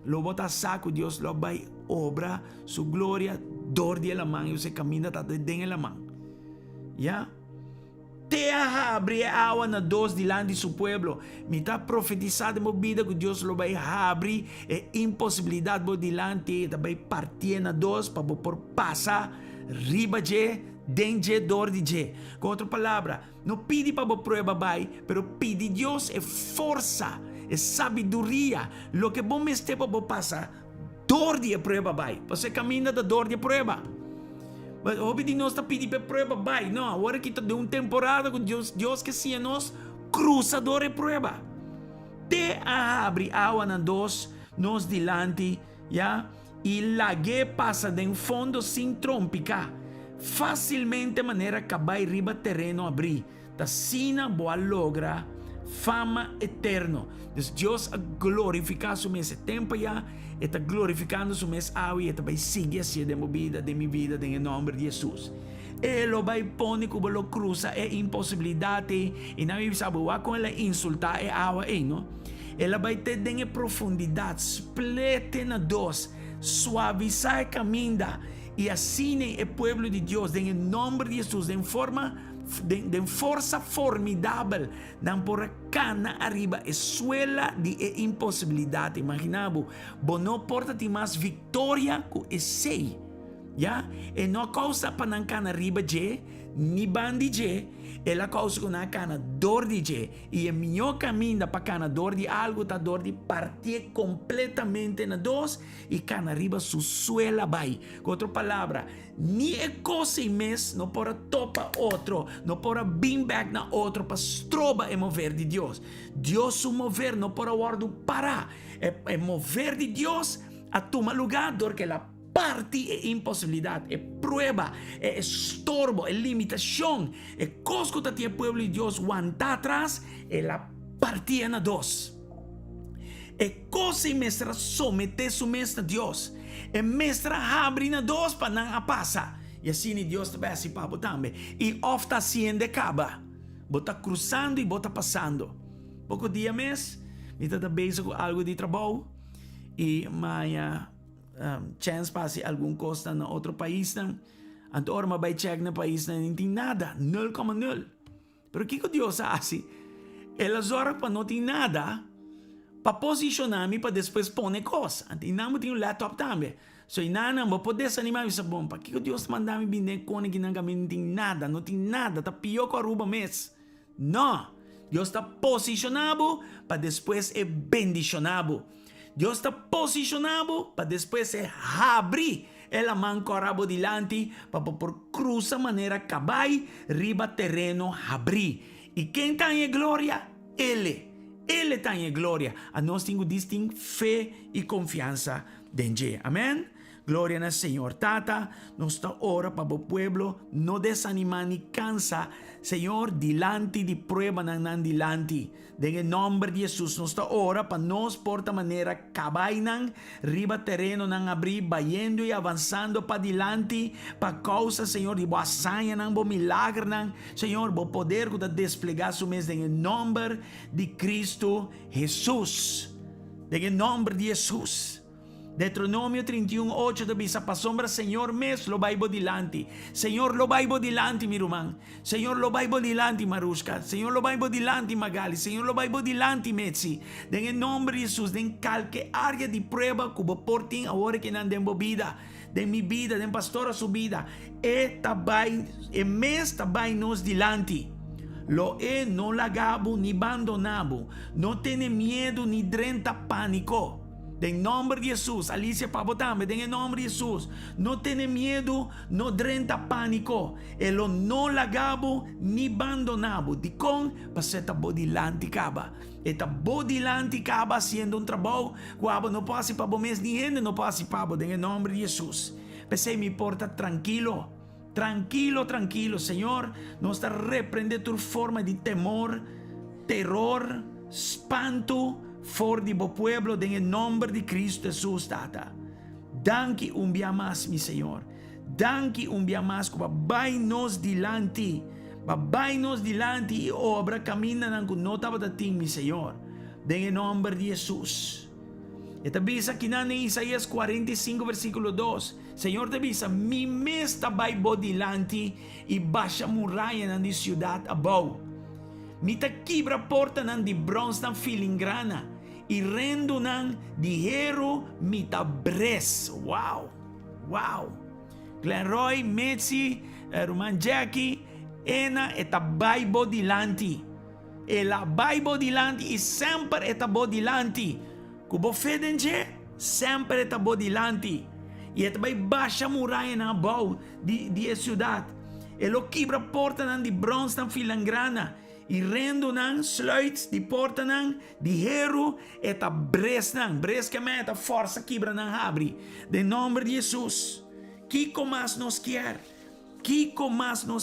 Lo bota saco, Deus lo vai obra, sua glória, dor de la mão, e você caminha dentro da mão. Ya? Te abre a água na dos delante de seu pueblo. Me está profetizado em minha vida que Deus lo vai abrir e impossibilidade por delante, vai partir na dos para por passar riba de dentro dor de je. Com outra palavra, não pede para prueba vai, pero pede Deus é força, é sabedoria, lo que bom este para passar dor de prueba vai. Você caminha da dor de prueba. Mas obviamente nós está pedindo para prueba vai. Não, agora que está de uma temporada com Deus que sim nos cruza dor de prueba. Te abre água na dos, nos delante, ya, e lague passa de um fundo sem trompicar. Facilmente maneira cabai riba terreno abrir. Da sina boa logra fama eterno. Deus a glorificar su mês tempo já, está glorificando su mês água e está vai seguir assim de minha vida, em nome de Jesus. Ele vai pôr como lo cruza é impossibilidade e não me sabe com ela insultar é água aí, não? Ela vai ter de profundidade, splete na dos, suavizar a caminha e assim é povo de Deus, em nome de Jesus, em forma de força formidável, não por cana arriba, essuela de impossibilidade. Imaginabo, não porta de mais vitória que sei, já? E não causa para não cana arriba de, ni bandi de, ela causa que não cana dor de je, e é melhor caminho para cana dor de algo, tá dor de partir completamente na dos, e cana arriba su suela vai. Com outra palavra, ni é coisa mês, não pora topa outro, não pora beam back na outro, para stroba é mover de Deus. Deus o mover, não pora guardo parar, é mover de Deus a tomar lugar, dor que ela parte é impossibilidade, é prueba, é estorbo, é limitação, é coisa que tinha povo de Deus aguentar atrás, ela partia na dos. É coisa e mestra someter su mestra a Deus, é mestra abre na dos para não a passa, e assim Deus também assim para também, e ofta assim de caba, bota cruzando e bota passando. Pouco dia mês, me está bem com algo de trabalho, e amanhã chance passe algum costa na outro país não, anto orma vai check na país não tem nada, 0,0. Pero que Deus faz? Elas horas para não ter nada, para posicionar-me para depois pôr coisa. Antes não tem laptop também. So inana mo poder desanimar me sa bom. Para que Deus mandar me bine com que não tem nada, tá pior que a ruba mês. Não, Deus está posicionado para depois é bendicionado. Deus está posicionado para depois abrir ela mão com o rabo delante para por cruza maneira cabai riba terreno abrir. E quem está em glória? Ele está em glória. A nós temos distinta fé e confiança dentro. Amém? Glória ao Senhor. Tata, nós está ora para o povo, não desanimar ni cansa. Senhor, dilante de prueba nan dilante. Em nome de Jesus, nós está ora para nós porta maneira cabay nan riba terreno nan abrir, bayendo e avançando para dilante, para causa, Senhor, de boa sanha nan, bo milagre nan, Senhor, bo poder que desplegar su mês em nome de Cristo Jesus. Em nome de Jesus. Deuteronomio 31:8 da bisa pa sombra Senhor mes lo vai dilante. Senhor lo vai dilante mi rumang. Senhor lo vai dilante Maruska. Senhor lo vai dilante Magali. Senhor lo vai dilante Metsi. Em nome de Jesus, em qualquer área de prova que você portem agora que não tem vida. de mi vida, de pastora su vida. E mes tabay nos dilanti. Lo no lagabo ni abandonabo. No tiene miedo ni drenta pánico. En nombre de Jesús, Alicia Pabotame, en el nombre de Jesús, no tiene miedo, no drenta pánico. Elo no lagabo ni abandonabo. Di con, paseta bodilanti caba. Eta bodilanti caba haciendo un trabajo. Guabo no pase para mes ni gente no pase para en el nombre de Jesús. Pensé me porta tranquilo. Tranquilo, tranquilo, Señor. No está reprende tu forma de temor, terror, espanto. For di bo pueblo en el nombre de Cristo Jesús, tata. Danki un día más, mi Señor. Danki un día más, babay nos dilanti. Babay nos dilanti y obra camina nan no estaba de ti, mi Señor. En el nombre de Jesús. Esta visa aquí en Isaías 45, versículo 2. Señor te visa, mi mes tabay bo dilanti y basha muralla nan di ciudad abau. Mita quibra porta nan di bronze nan filingrana. Y rendo nan di hero mita bres. Wow. Wow. Glenroy, Metsi, Roman Jackie, Ena eta Bible dilanti. E la Bible dilanti e sempre eta bo dilanti. Kubo fedenje, sempre eta bo dilanti. E eta bai basha muralla na bau di ciudad. E lo quibra porta nan di bronze nan filingrana. I rendo nan sluit die porta nan die hero eta bres nan que me eta força quebra nan abri de nombre de Jesus. Kiko mas nos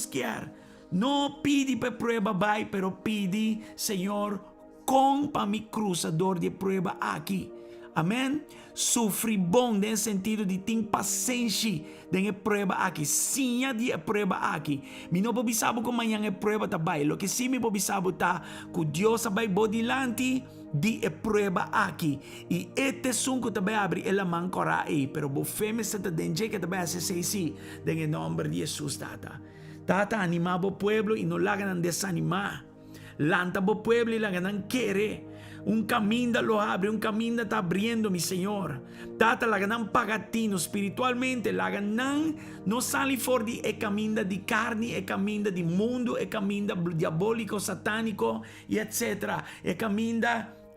quer no pidi pe prueba bai pero pidi Señor con pa mi cruzador de prueba aqui. Amém? Sofri bom no sentido de ter paciência de prueba aqui. Sim, de prueba aqui. Mi não pobisabo com amanhã é prueba também. Lo que sim me pobisabo tá que Deus vai bodilante de prueba aqui. E este sunco também abre ela mancora aí. Pero bo feme se te denje que também se sei sim. En el nombre de Jesus, tata. Tata animabo pueblo e não lagan desanimar. Lanta bo pueblo e lagan querer. Un camino lo abre, un camino está abriendo, mi Señor. Tata la ganan pagatino espiritualmente, la ganan no sale fuori e camino di carne, e camino di mundo, e camino diabolico, satanico, y etc. E camino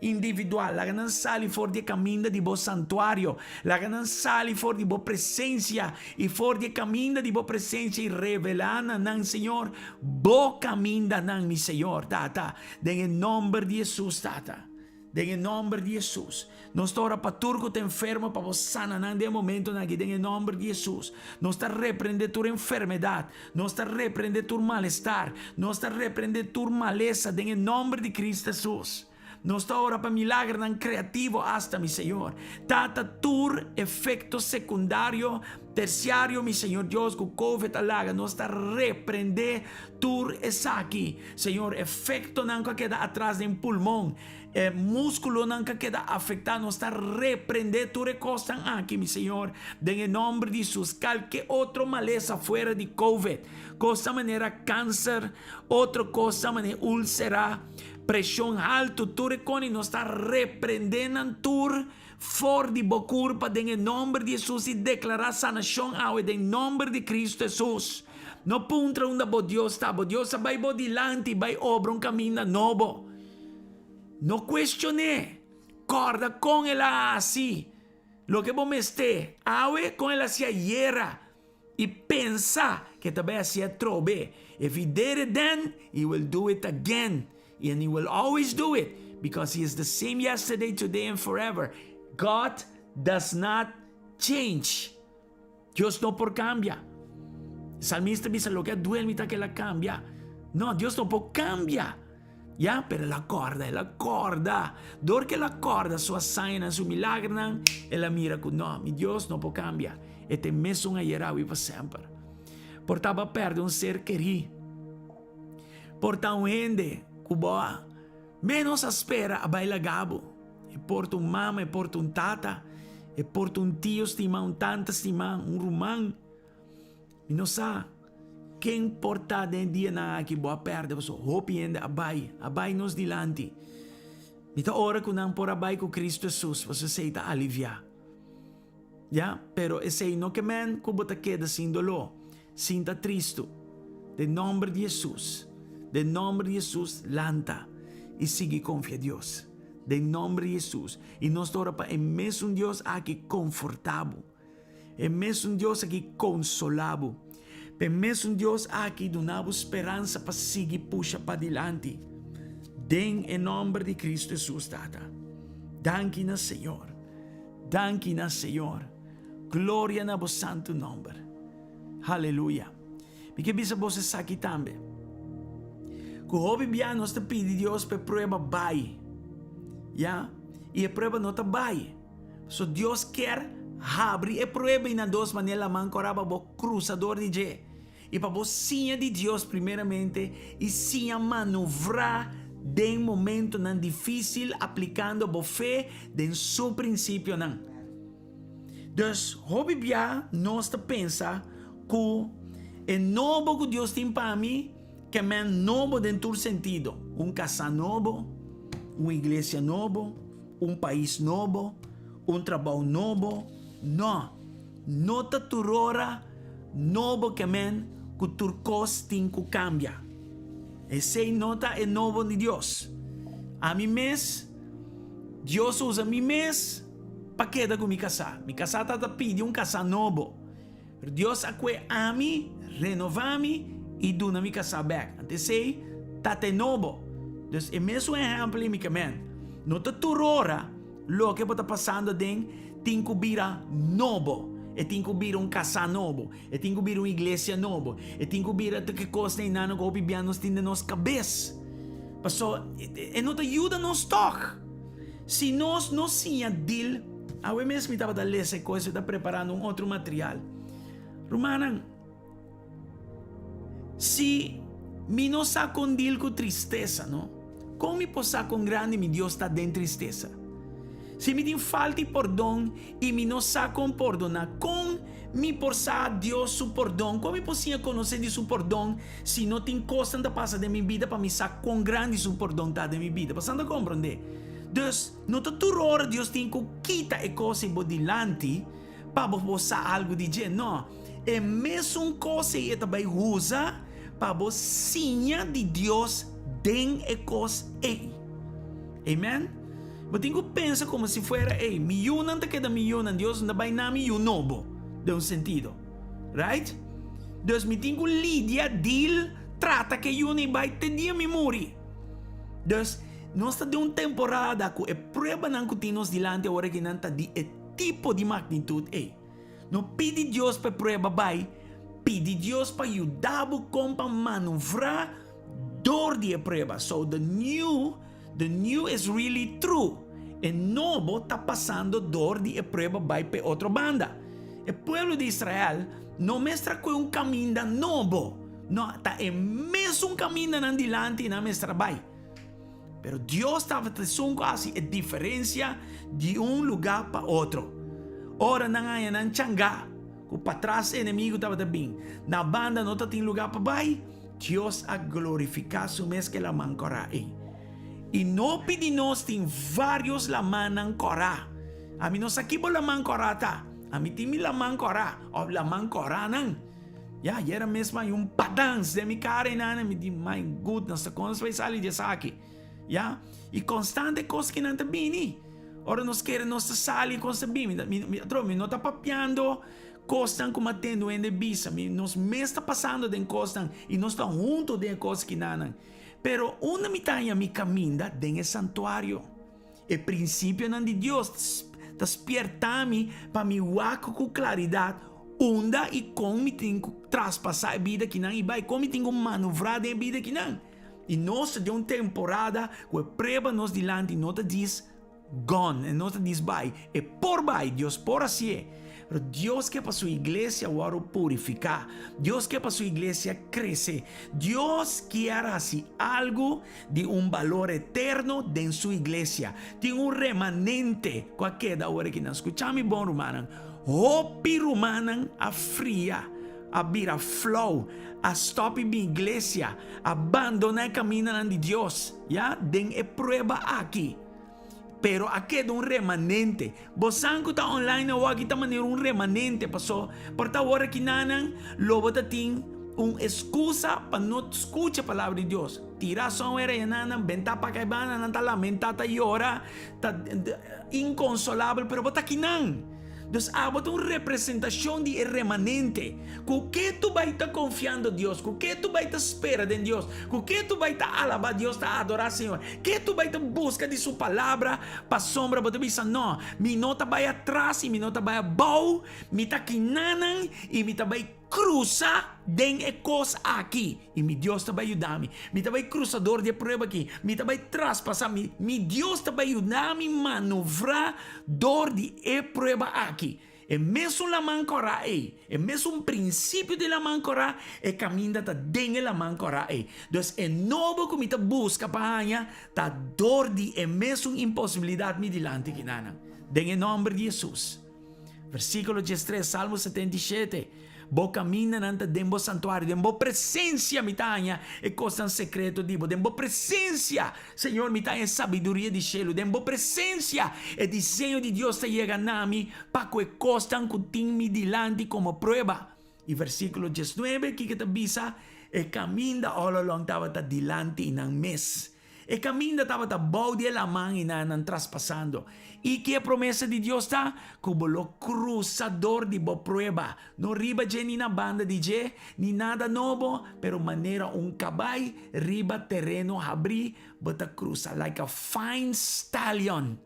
individual, la ganan sale fuori di camino di bo santuario, la ganan sale fuori di bo presencia, y fuori di camino di bo presencia, y revelana nan Señor, bo camino nan mi Señor, tata, en el nombre de Jesús, tata. En el nombre de Jesús. No está ahora para turco te enfermo para vos sana en el momento en el nombre de Jesús. No está reprende tu enfermedad. No está reprende tu malestar. No está reprende tu maleza en el nombre de Cristo Jesús. No está ahora para milagro tan creativo hasta mi Señor. Tata tur efecto secundario terciario, mi Señor Dios, con COVID alaga, no está reprende tur es aquí. Señor, efecto nunca queda atrás del pulmón. Músculo nunca queda afectado, no está reprende tu recostan aquí, mi Señor. En el nombre de Jesús, cualquier otra maleza fuera de COVID, cosa manera cáncer, otra cosa manera úlcera, presión alto, tu reconi no está reprendendo tur for de bocurpa en el nombre de Jesús y declarar sanación ahora en el nombre de Cristo Jesús. No puntra onda bo Dios está, bo Dios vai bo dilante, vai obra un camino novo. No cuestioné, corda con el hasi. Lo que vos me esté, awe con el hacia hiera. Y pensa que también hacía trobe. If he did it then, he will do it again. And he will always do it. Because he is the same yesterday, today, and forever. God does not change. Dios no por cambia. El salmista dice, lo que duerme que la cambia. No, Dios no por cambia. Ya, pero la corda. Dor que la corda su asaina, su milagro, e la mira con no, mi Dios no può cambia. E te messo un ayerawi para sempre. Portava perde un ser querido. Porta un ende, cuboa. Menos espera a baila gabo. E porta un mama, e porta un tata. E porta un tio stima, un tanta stima, un rumang. E não sa. Que importa den dia na que boa perde, você hope ainda abai nos dilante. Mita ora com não por abai com Cristo Jesus, você aceita aliviar. Ya, pero ese no que men kubota queda sin dolor, sinta triste. De nombre de Jesús, lanta y sigue confía en Dios. De nombre de Jesús. Y nos ora para en mes un Dios aquí confortable. En mes un Dios aquí consolable. En mes un Dios aquí donava esperança para seguir puxa para adelante. Den em nome de Cristo Jesus, tata. Danke na Senhor. Danke na Senhor. Glória na vos santo nome. Aleluia. Me que bisa você aqui também. Que hobby bia nós te pedi Deus para prova vai. Ya? E a prova não tá vai. So Deus quer abrir a prova e na duas maneiras man coraba bo cruzador de je. E para você de Deus primeiramente e sim manobrar de momento não difícil aplicando a fé de seu princípio não. Dus hobby bia nós te pensa que é novo que Deus tem para mim que é novo dentro do sentido casa novo, uma igreja novo, país novo, trabalho novo. Não tá turora novo que que turcos tem que cambia. Esse nota é novo de Deus. A mim mês, Deus usa mim mês para quedar com minha casa. Minha casa tá pedindo casa novo. Deus acque a mim, renova-me e dá minha casa back. Antes sei, tá te novo. Dus é mesmo exemplo, minha man. Não tá turora lo que está passando dentro, tem que vira novo. E tem que vir casa novo, e tem que vir uma igreja novo, e tem que vir que coisa nem nada que o bibianos tem na nossa cabeça. Pastor, e não te ajuda nos toque. Se nós não tinha deal, eu mesmo estava a ler essa coisa, estava preparando outro material. Romana, se me não sa com deal com tristeza, não? Como me possa com grande meu Deus está dentro de tristeza? Se me tem falta de perdão e me não sabe como perdonar, como me possa Deus o perdão? Como me posso conhecer de seu perdão se não tem coisa que passa de minha vida para me saber quão grande seu perdão está de minha vida? Passando a compreender? Dus, não está toda hora Deus tem que quitar a coisa por delante para você algo de gente. Não, é mesmo coisa que também usa para você de Deus dentro da coisa. Amen? Eu tenho que pensar como se fuera, milhão te queda milhão, Deus não vai na milhão novo, de um sentido, right? Deus me tenho que lidiar, deal, trata que eu não vai ter dia me morrer. Deus, nós estamos de uma temporada que é prova não que temos delante agora que não está de tipo de magnitude, não pede Deus para prova vai, pede Deus para ajudar com para manobrar dor de prova. So the new is really true. E novo está passando dor de prueba vai para outra banda. O povo de Israel não mestra com um caminho novo. Não, está em mesmo caminho adiante e não mestra vai. Pero Deus estava trazendo assim a diferença de um lugar para outro. Ora não há nan changa. O para trás inimigo estava bem. Na banda não tem lugar para vai. Deus a glorificar su mês que la mancora aí. E no pedinos tem vários laman cora. A mim não aqui por laman cora tá. A mim tem laman cora. Ou laman cora não. Ya, era mesmo um padans de mi cara e nana. Me diz, my goodness, como vai sair de aqui? Ya, e constante coisa que não está bem. Ora nós queremos nós sair com essa bem. Me não está papiando. Cosnan como atendo em bisa. Nós mesmo está passando de Cosnan. E nós estamos juntos de coisas que não. Pero una mitad mi camina en santuario. El principio de Dios despierta-me para mi huaco con claridad. Onda y como me tengo traspasar a vida que não e vai como me tengo manobrar a vida que não. E nós de uma temporada que preva nos delante não te diz gone, e não te diz vai. E por vai, Deus por assim. Pero Deus quer para sua igreja agora purificar. Deus quer para sua igreja crescer. Deus quer assim algo de valor eterno em sua igreja. Tem remanente. Qualquer da hora que nós escutamos bom romano. Hopi romano a fria. A vira flow. A stop minha igreja. Abandonar o caminho de Deus. Ya? Den é prova aqui. pero aqui é um remanente. Bosanko ta online o aqui ta maneira um remanente passou. Por ta hora que nanan lobo ta ting excusa para não escutar a palavra de Deus. Tiração era nanan benta pa kay bana nan ta lamenta ta llora ta inconsolável, pero bota aqui nan. Dus abot uma representação de remanente. Com que tu vai estar confiando em Deus? Com que tu vai estar esperando em Deus? Com que tu vai estar alabar Deus, estar adorar o Senhor? Que tu vai estar busca de sua palavra para sombra, para pensar, não, mi nota vai atrás e mi nota vai bau, mi tá quinanan e mi tá vai cruza den coisa aqui e mi Deus tá vai ajudar-me. Mi tá vai cruzador de prova aqui. Mi tá vai traspassar. Mi Deus tá vai ajudar-me manobrar dor de prova aqui. É mesmo la mancora é mesmo princípio de la mancora caminha tá dentro la mancora então é novo que me tá busca para tá dor de mesmo impossibilidade me dilante que nana. Em nome de Jesus. Versículo 13, Salmo 77. Bo camina nanta dembo santuário, dembo presença mitanha e coisa secreto dibo, dembo presença, Senhor mitanha sabedoria de cielo, dembo presença e desenho de Deus te chega nami para que costan cutim-me dilante como prueba. E versículo 19 que te bisa e caminda all along tava ta dilante inang mes. E caminda tava ta bau de la mão e nan traspassando. E que a promessa de Deus está? Como lo cruzador de bo prueba. No riba je ni na banda de je, ni nada novo, pero maneira cabai, riba terreno abri, bota cruza, like a fine stallion.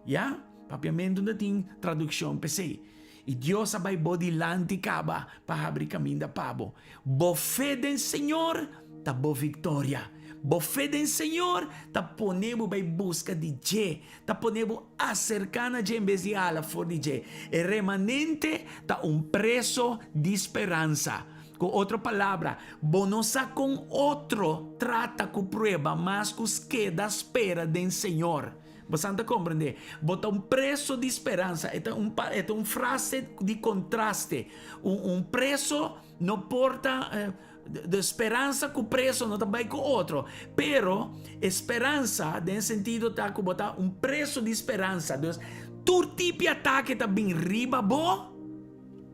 Yeah? Papiamento na ting tradução, pensei. E Deus vai bo dilante caba para abrir caminho da pabo. Bo fé del Senhor, ta bo victoria. Bo fé del Senhor, ta ponemos vai busca de je, ta ponemos acercar na je em vez de ala for de je. E remanente ta preso de esperança. Com outra palavra, bonosa com outro trata com prueba, mas com que da espera del Senhor. Você está compreendendo? Bota preso de esperança. É uma frase de contraste. Preso não porta de esperança com preso não também com outro. Pero esperança, no sentido tá com botar preso de esperança. Então, todo tipo de ataque também riba bo.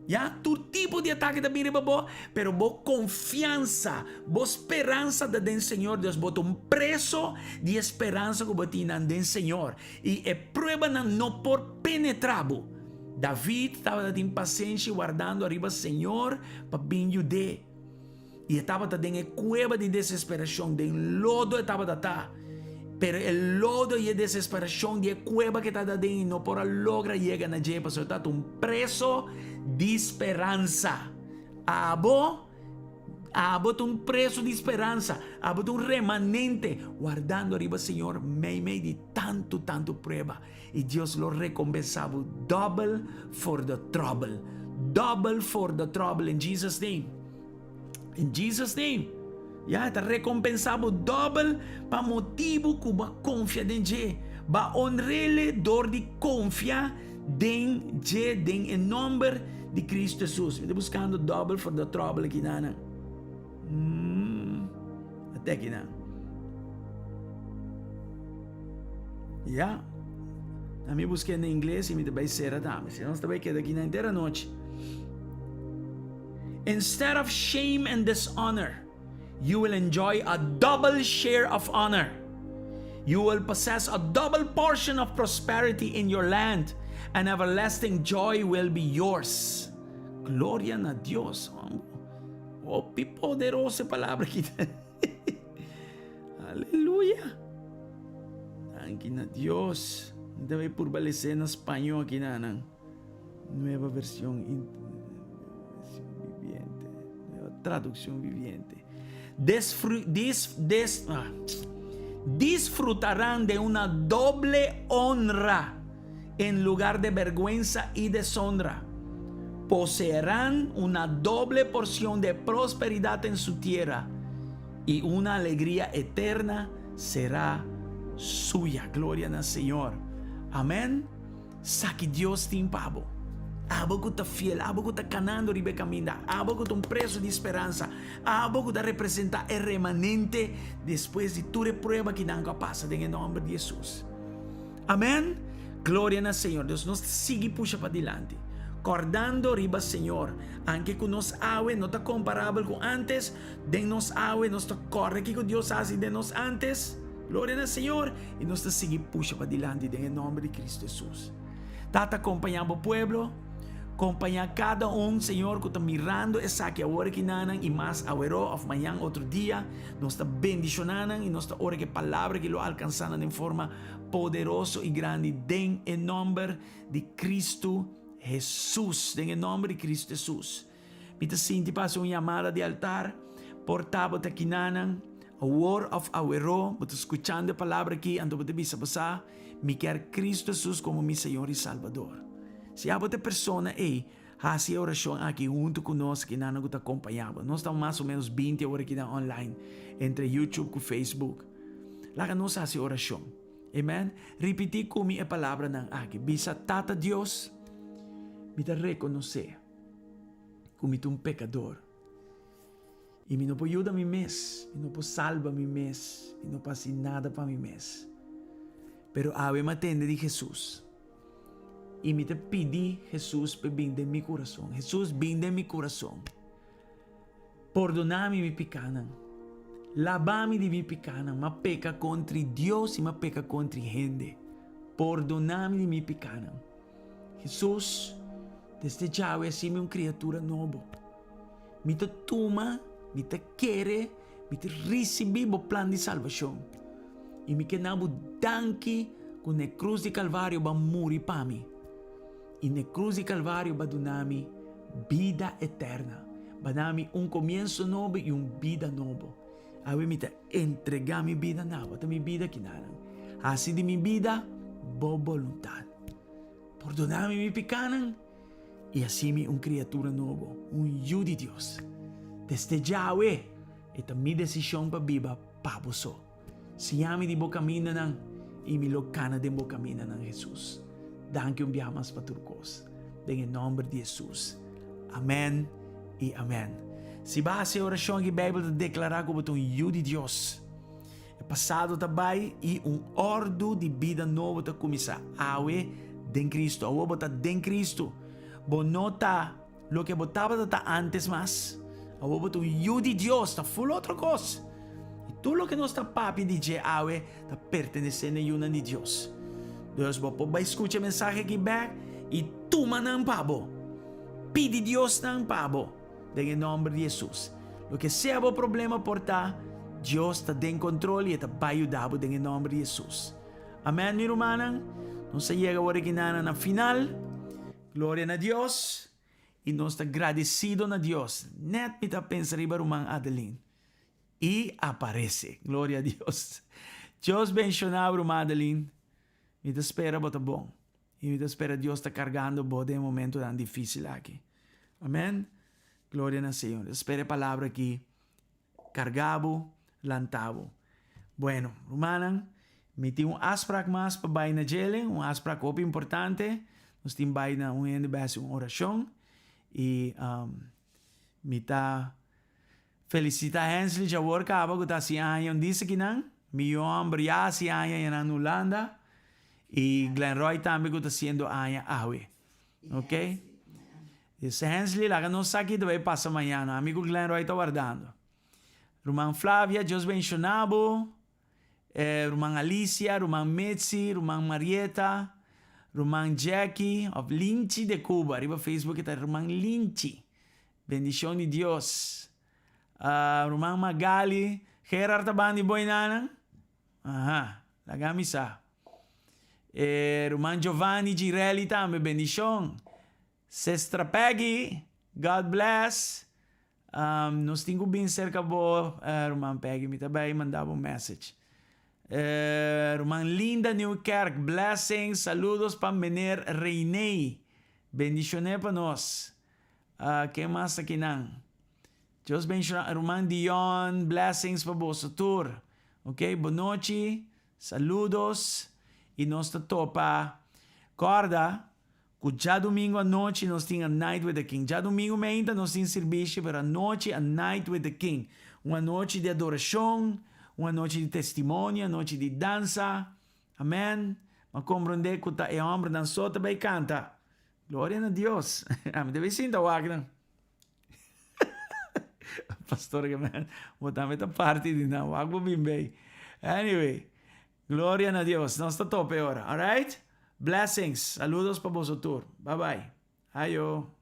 Ya, todo tipo de ataque também riba bo, pero bo confiança, bo esperança do Senhor. Deus bota preso de esperança que botina do Senhor. E prueba não por penetrabo. David estava de impaciência guardando arriba Senhor para bem jude. E estava em cueva de desesperação, de lodo estava tá. Pero el lodo y desesperación de cueva que está dentro no por logra llega na jepa, so está preso de esperança. Abo preso de esperança, abo remanente guardando arriba Senhor, meio de tanto prueba. E Deus lo recompensava double for the trouble. Double for the trouble in Jesus' name. In Jesus' name. Ya, está recompensado double para motivo que ba confia em je, ba honrele dor de confia em je, em nome de Cristo Jesus. Me buscando double for the trouble aqui nana. Até aqui na. Ya, a me busquei em inglês e me vai ser a dama. Senão você vai quedar aqui na inteira noite. Instead of shame and dishonor, you will enjoy a double share of honor. You will possess a double portion of prosperity in your land, and everlasting joy will be yours. Gloria a Dios. Oh, poderosa palavra aqui. Aleluia. Thank you, Dios. Deve prevalecer en espanhol aqui na nueva versión viviente, nueva traducción viviente. Disfrutarán de una doble honra en lugar de vergüenza y deshonra. Poseerán una doble porción de prosperidad en su tierra y una alegría eterna será suya. Gloria al Señor. Amén. Saque Dios te impavo. Abo que está fiel, abo que está canando ribe caminda, abo que está un preso de esperanza, abo que está representa el remanente después de tu prueba que nunca pasa en el nombre de Jesús. Amén. Gloria na Senhor. Deus nos sigue puxa para dilante. Cordando riba Senhor. Anche que nos awe não está comparável com antes. Den nos awe, nos está corre que Deus hasi de nos antes. Glória na Senhor. E nos está sigue puxa para dilante em nome de Cristo Jesus. Tata acompanhando o pueblo. Acompanhar cada Senhor, que está mirando essa que agora que nanan e mais agora ou amanhã outro dia, nos está bendicionando e nos está orando que palavra que lo alcançando em forma poderosa e grande em nome de Cristo Jesus, em nome de Cristo Jesus. Me te sinti para uma chamada de altar, portava te kinanan, a word of agora, me escuchando a palavra aqui, ando te bisa pasar, me quer Cristo Jesus como mi Senhor e Salvador. Se há outra pessoa hasi oracion aqui junto conosco que não está acompanhando. Nós estamos mais ou menos 20 horas aqui online, entre YouTube e Facebook. Lá nós hasi oracion. Amen? Repetir comigo a palavra ng aqui. Bisa tata Deus, me te reconhecer como um pecador. E me não pode ajudar a mim mesmo, me não pode salvar a mim mesmo, me não pode fazer nada para mim mesmo. Pero ave me atende de Jesus. E me te pedi, Jesus, para vir em meu coração. Jesus, vem em meu coração. Perdona-me meu pecado. Lava-me de meu pecado. Me peca contra Deus e me peca contra gente. Perdona-me de meu pecado. Jesus, desde já eu sou uma criatura nova. Me te toma, me te quer, me te recebe o plano de salvação. E me quer danke com a cruz de Calvário para morrer para mim. E na cruz de Calvário vai dar-me vida eterna. Vai dar-me começo novo e vida novo. Aí me entregar minha vida nova, minha vida que nada. Assim de minha vida, boa vontade. Perdonar-me meu pecado e assim me criatura nova, filho de Deus. Desde já é a minha decisão para viver para você. Se ame de boca caminho e me locana de boca caminho Jesus. Danke biamas paturcos. Em nome de Jesus. Amém e amém. Se base a oração que a Bíblia declara como um filho de Deus. É passado também e ordo de vida nova está começar. Awe de Cristo. Awe bota de Cristo. Bonota lo que botava está antes mas. Awe bota filho de Deus. Está full outra coisa. E tudo lo que nós está papi dice awe está pertenecendo a uma de Deus. Deus vai escutar a mensagem aqui back e toma ng pabo. Pide Deus ng pabo. Em nome de Jesus. Lo que sea o problema portar, Deus está em controle e vai ajudar em nome de Jesus. Amém, mi hermana. Nós chegamos agora aqui na final. Glória a Deus. E nós estamos agradecidos a Deus. Net me está pensando em Román Adeline. E aparece. Glória a Deus. Deus bendicionar Román Adeline. Me te espera bota bom. E me te espera Deus está cargando bom de momento tão difícil aqui. Amém? Glória ao Senhor. Espera a palavra aqui. Cargabo, lantabo. Bueno, Romana, me tem asprak mais para baixo na gele, asprak op importante. Nós temos baixo na uma oração. E me tá felicita Hensley já worka aba que tá si ayon disse que não. Mi homem já si ayon na Holanda. E Glenroy também que está sendo ayon awe. Ok? Esse Hensley lá que não sabe que vai passar amanhã. Amigo Glenroy está guardando. Román Flávia, Deus bendicionado. Román Alicia, Román Metzi, Román Marieta, Román Jackie, of Linchi de Cuba. Arriba Facebook está Román Linchi. Bendición de Dios. Román Magali, Gerard Tabani Boinana. Aha, la camisa. Román Giovanni Girelli também, bendición. Sestra Peggy, God bless. Nós temos bem cerca bo Román Peggy, me também mandava message. Román Linda Newkirk, blessings, saludos para Mener Reinei. Bendiciones para nós. ¿Qué más aqui não? Deus bendicionar. Román Dion, blessings para vosotros. Ok, boa noite, saludos. E nós topa Corda. Já domingo à noite nós temos a Night with the King. Já domingo ainda nós temos serviço, mas à noite a Night with the King. Uma noite de adoração, uma noite de testemunho, uma noite de dança. Amém? mas compreender que é homem dan só também canta. Glória a Deus. Deve sim da Wagner. Pastor que me botar meta parte de não, algo bem bem. Anyway, glória a Deus. Não está top agora, alright? Blessings. Saludos para vosotros. Bye bye. Ayo.